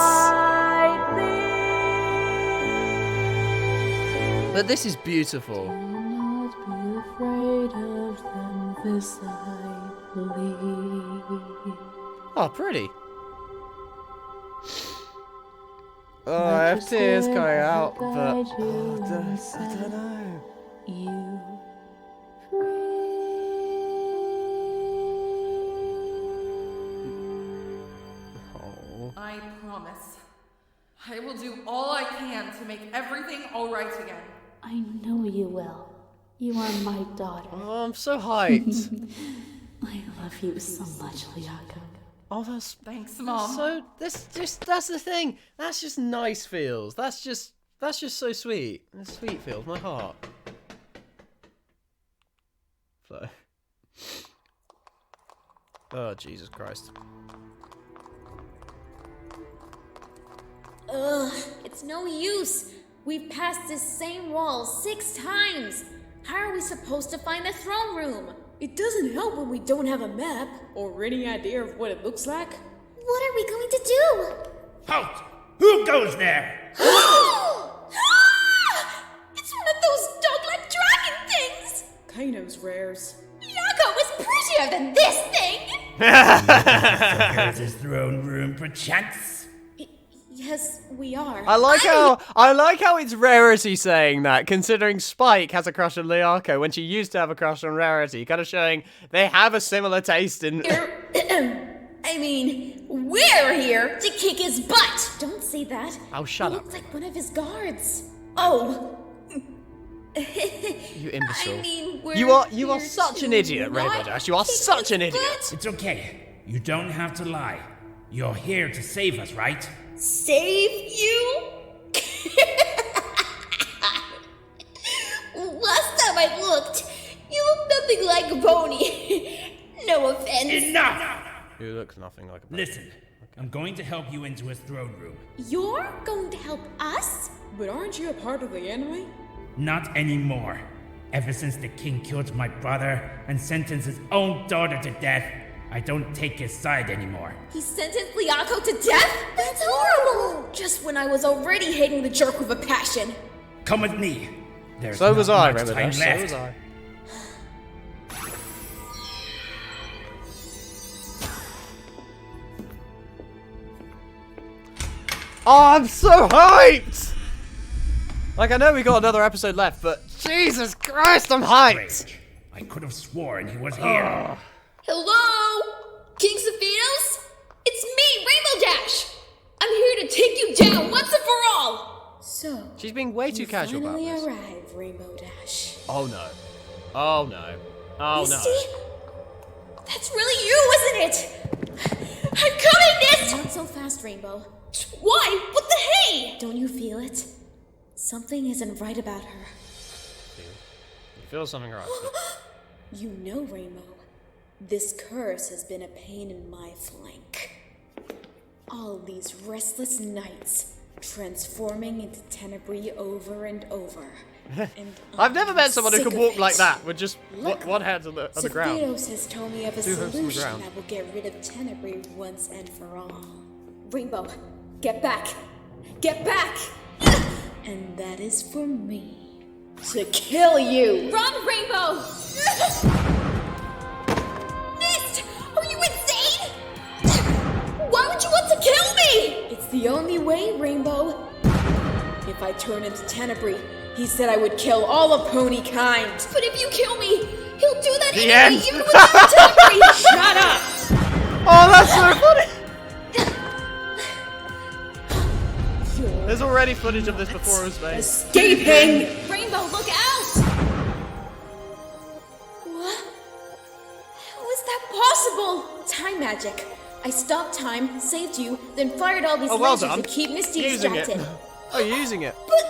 But this is beautiful. Do not be afraid of them this side. Oh, pretty. Oh, I have tears coming out, but I don't know. I promise. I will do all I can to make everything all right again. I know you will. You are my daughter. Oh, I'm so hyped. I love you so much, Liako. Oh, that's... Thanks, Mom. So, that's the thing. That's just nice feels. That's just so sweet. That's sweet feels, my heart. So... Oh, Jesus Christ. Ugh, it's no use. We've passed this same wall 6 times. How are we supposed to find the throne room? It doesn't help when we don't have a map or any idea of what it looks like. What are we going to do? Halt! Who goes there? It's one of those dog-like dragon things! Kano's rares. Yako is prettier than this thing! There's his throne room, perchance. Yes, we are. I like how it's Rarity saying that, considering Spike has a crush on Liako when she used to have a crush on Rarity, kind of showing they have a similar taste in... I mean, we're here to kick his butt! Don't say that. Oh, shut up. He looks like one of his guards. Oh. You imbecile. I mean, you are such an idiot, Rainbow Dash. You are such an idiot. It's okay. You don't have to lie. You're here to save us, right? Save you? Last time I looked, you looked nothing like a pony. No offense. Enough! You look nothing like a pony. Listen, I'm going to help you into his throne room. You're going to help us? But aren't you a part of the enemy? Not anymore. Ever since the king killed my brother and sentenced his own daughter to death, I don't take his side anymore. He sentenced Liako to death? That's horrible! Just when I was already hating the jerk with a passion. Come with me. There's So was I, not much remember time that? left. So was I. Oh, I'm so hyped! Like, I know we got another episode left, but Jesus Christ, I'm hyped! I could have sworn he was here. Hello? King Sephinos? It's me, Rainbow Dash! I'm here to take you down once and for all! So, she's being way too casual about this. finally arrived, Rainbow Dash. Oh no. Oh no. Oh no. Misty? That's really you, isn't it? I'm coming, Nist! Not so fast, Rainbow. Why? What the hey? Don't you feel it? Something isn't right about her. You feel something right. You know, Rainbow, this curse has been a pain in my flank. All these restless nights, transforming into Tenebris over and over. And I've never met someone who sick can of walk it. like that with just Look, one hand on the ground. Sephiros has told me of a 2 hooves on the solution ground. that will get rid of Tenebris once and for all. Rainbow, get back! Get back! And that is for me to kill you! Run, Rainbow! Nist! Are you insane? Why would you want to kill me? It's the only way, Rainbow. If I turn into Tenebris, he said I would kill all of pony kind. But if you kill me, he'll do that The anyway, end. even without Tenebris! Shut up! Oh, that's so funny! There's already footage of this before it was made. Escaping! Rainbow, look out! What? How is that possible? Time magic. I stopped time, saved you, then fired all these Oh, well lasers done. to keep Misty Using it. distracted. Oh, you're using it. But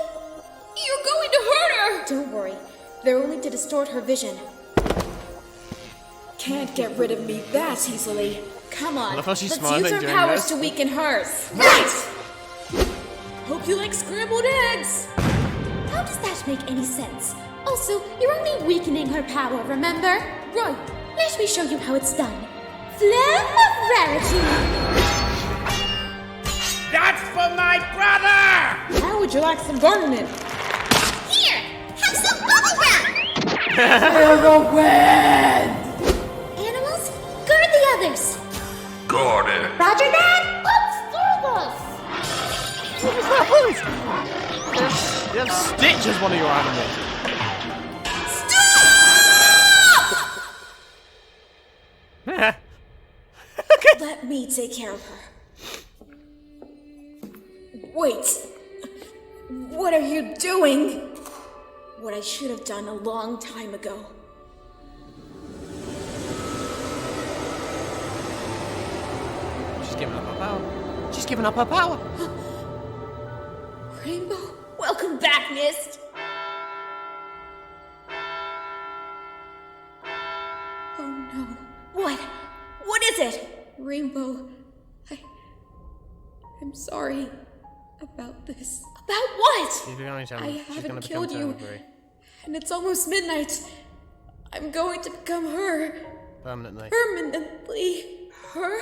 you're going to hurt her! Don't worry. They're only to distort her vision. Can't get rid of me that easily. Come on, love how she's let's smiling use our during powers this. to weaken hers. Right! Hope you like scrambled eggs. How does that make any sense? Also, you're only weakening her power, remember? Right. Let me show you how it's done. Flame of Rarity! That's for my brother! How would you like some gardening? Here! Have some bubble wrap! For the win! Animals, others. Got it. Roger that. Let's do this. You have Stitch as one of your animals. Stop! Let me take care of her. Wait. What are you doing? What I should have done a long time ago. She's giving up her power. She's giving up her power. Rainbow, welcome back, Mist. Oh no. What? What is it? Rainbow, I'm sorry about this. About what? I haven't killed you, and it's almost midnight. I'm going to become her. Permanently. Permanently? Her?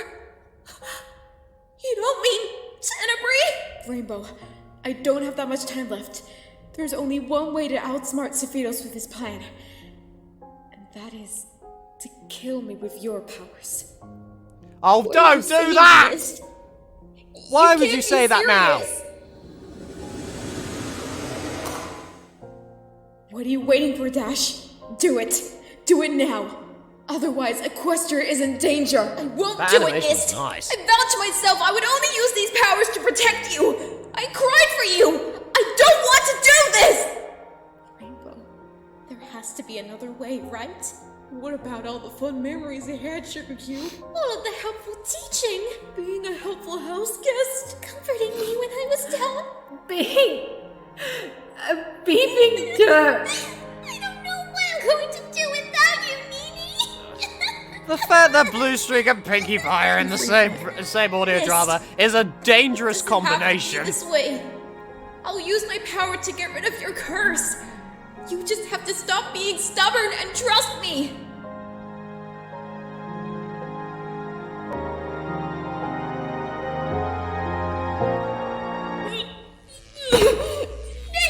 You don't mean Tenebris? Rainbow, I don't have that much time left. There's only one way to outsmart Sephiroth with his plan. And that is to kill me with your powers. Oh, don't do that! Why would you say that now? What are you waiting for, Dash? Do it. Do it now. Otherwise, Equestria is in danger. I won't do it, Mist. Nice. I vowed to myself I would only use these powers to protect you. I cried for you. I don't want to do this. Rainbow, there has to be another way, right? What about all the fun memories I had, Sugar Cube? All of the helpful teaching. Being a helpful house guest. Comforting me when I was down. Being a beefing dirt. I don't know what I'm going to do without you, Nini. The fact that Blue Streak and Pinkie Pie are in the same audio drama is a dangerous combination. This way. I'll use my power to get rid of your curse. You just have to stop being stubborn and trust me.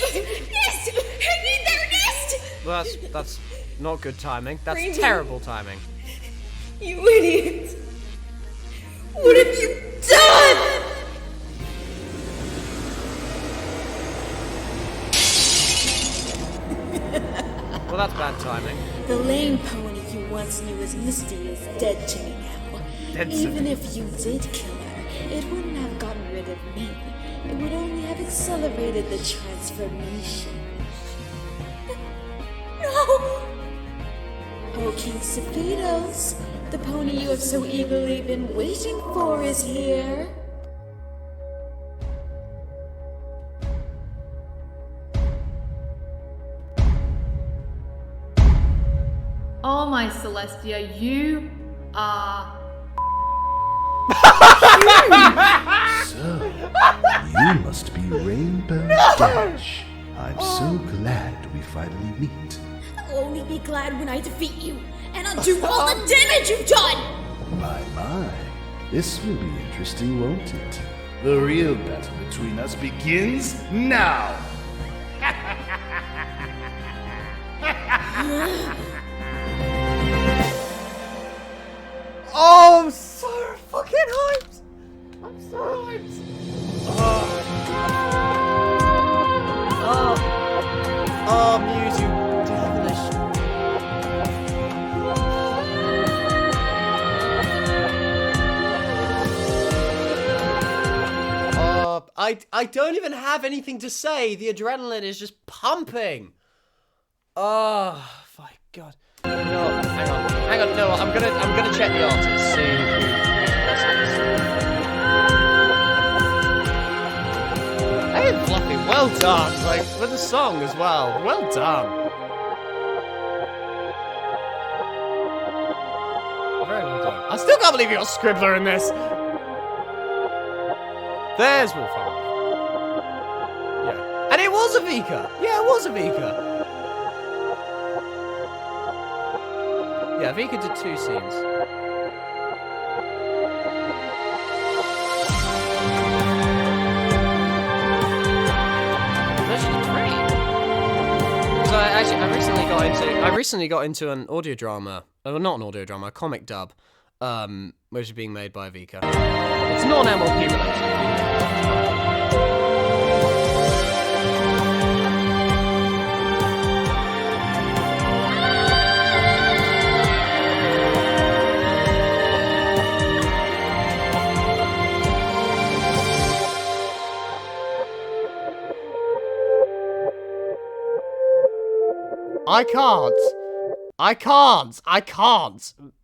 Nist! Hang in there, Nist! That's not good timing. That's Rainbow. terrible timing. You idiot! What have you done? Well, that's bad timing. The lame pony you once knew as Misty is dead to me now. Even if you did kill her, it wouldn't have gotten rid of me. It would only have accelerated the transformation. No! Oh, King Sephiroth, the pony you have so eagerly been waiting for is here. Oh my Celestia, you are... So, you must be Rainbow Dash. I'm so glad we finally meet. I'll only be glad when I defeat you and undo all the damage you've done! My. This will be interesting, won't it? The real battle between us begins now! Oh, I'm so fucking hyped! I'm so hyped! Oh, Muse, you devilish. I don't even have anything to say. The adrenaline is just pumping. Oh, my God. No, hang on. No, I'm gonna check the artist. See who this is. Hey, Fluffy, well done. Like with the song as well. Well done. Very well done. I still can't believe you got Scribbler in this. There's Wolfhard. Yeah, and it was a Vika. Yeah, it was a Vika. Yeah, Vika did 2 scenes. Actually 3. So I recently got into an audio drama. Well, not an audio drama, a comic dub which is being made by Vika. It's non-MLP related. I can't.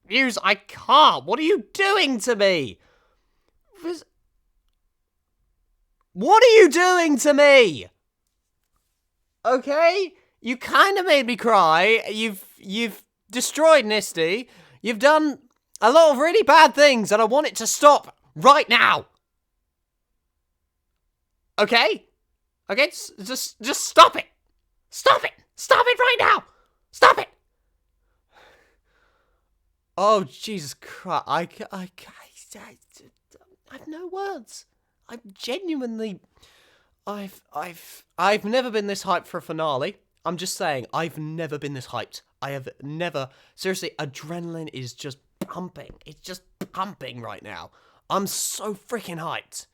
Muse, I can't. What are you doing to me? What are you doing to me? Okay? You kind of made me cry. You've destroyed Nisty. You've done a lot of really bad things, and I want it to stop right now. Okay? Okay, just stop it. Stop it. Stop it right now. Stop it. Oh, Jesus Christ. I have no words. I'm genuinely... I've never been this hyped for a finale. I'm just saying, I've never been this hyped. I have never... Seriously, adrenaline is just pumping. It's just pumping right now. I'm so freaking hyped.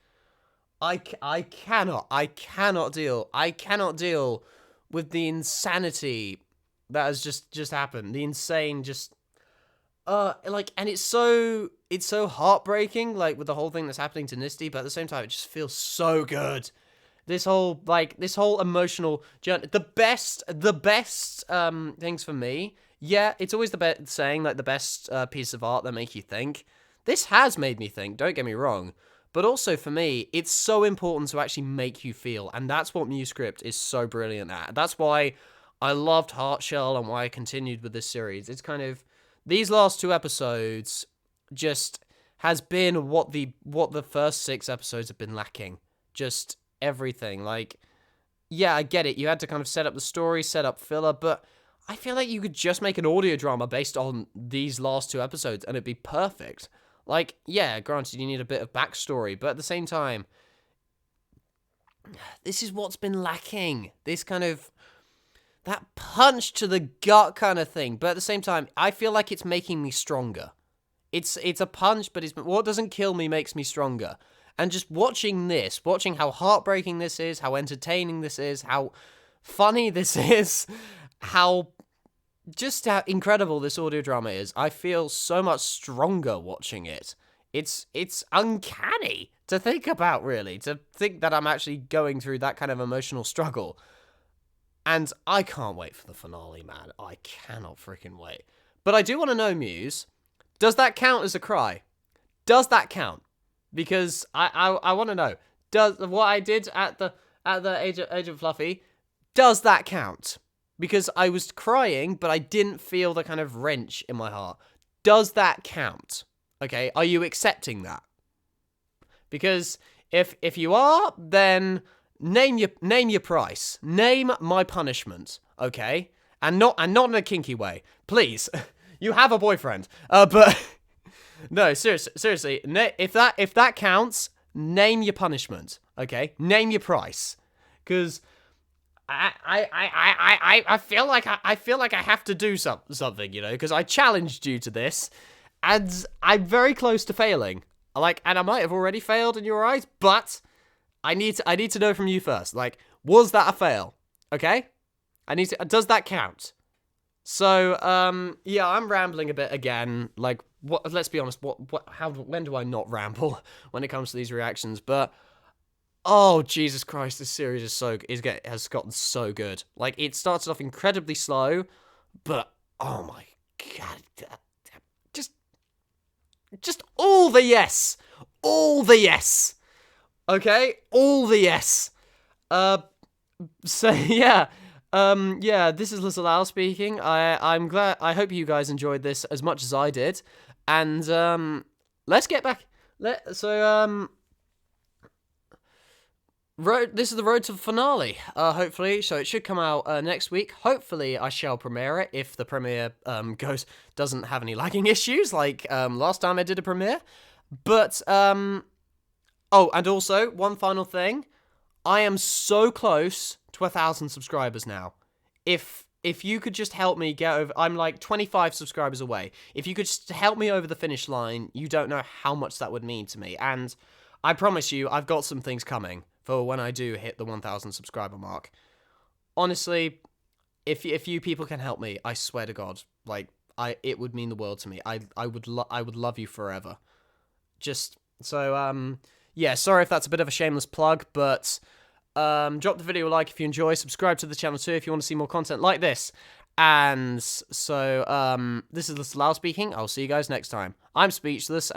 I cannot deal with the insanity that has just happened. The insane just... and it's so heartbreaking, like, with the whole thing that's happening to Nisty, but at the same time, it just feels so good. This whole emotional journey. The best things for me, yeah, it's always the best saying, like, the best piece of art that make you think. This has made me think, don't get me wrong, but also for me, it's so important to actually make you feel, and that's what Musescript is so brilliant at. That's why I loved Heartshell and why I continued with this series. It's kind of... These last 2 episodes just has been what the first 6 episodes have been lacking. Just everything. Like, yeah, I get it. You had to kind of set up the story, set up filler, but I feel like you could just make an audio drama based on these last 2 episodes and it'd be perfect. Like, yeah, granted, you need a bit of backstory, but at the same time, this is what's been lacking. This kind of... that punch to the gut kind of thing. But at the same time, I feel like it's making me stronger. It's a punch, but what doesn't kill me makes me stronger. And just watching this, watching how heartbreaking this is, how entertaining this is, how funny this is, how incredible this audio drama is, I feel so much stronger watching it. It's uncanny to think about, really. To think that I'm actually going through that kind of emotional struggle. And I can't wait for the finale, man. I cannot freaking wait. But I do want to know, Muse, does that count as a cry? Does that count? Because I want to know. Does what I did at the Age of Fluffy, does that count? Because I was crying, but I didn't feel the kind of wrench in my heart. Does that count? Okay, are you accepting that? Because if you are, then... Name your price. Name my punishment, okay? And not in a kinky way. Please. You have a boyfriend. But no, seriously. If that counts, name your punishment, okay? Name your price. Cuz I feel like I have to do something, you know, because I challenged you to this and I'm very close to failing. And I might have already failed in your eyes, but I need to know from you first. Like, was that a fail? Okay? Does that count? So, yeah, I'm rambling a bit again. Like, let's be honest, when do I not ramble when it comes to these reactions? But, oh, Jesus Christ, this series has gotten so good. Like, it started off incredibly slow, but, oh my God, just all the yes. All the yes. Okay, all the yes. So yeah, this is Lizzle speaking. I'm glad. I hope you guys enjoyed this as much as I did, and let's get back. This is the road to the finale. Hopefully, so it should come out next week. Hopefully, I shall premiere it if the premiere doesn't have any lagging issues like last time I did a premiere. But oh, and also, one final thing. I am so close to 1,000 subscribers now. If if you could just help me get over, I'm like 25 subscribers away. If you could just help me over the finish line, you don't know how much that would mean to me. And I promise you, I've got some things coming for when I do hit the 1,000 subscriber mark. Honestly, if you people can help me, I swear to God, like, it would mean the world to me. I would love you forever. Just, so, yeah, sorry if that's a bit of a shameless plug, but drop the video a like if you enjoy, subscribe to the channel too if you want to see more content like this. And so, this is Little Lau speaking. I'll see you guys next time. I'm speechless.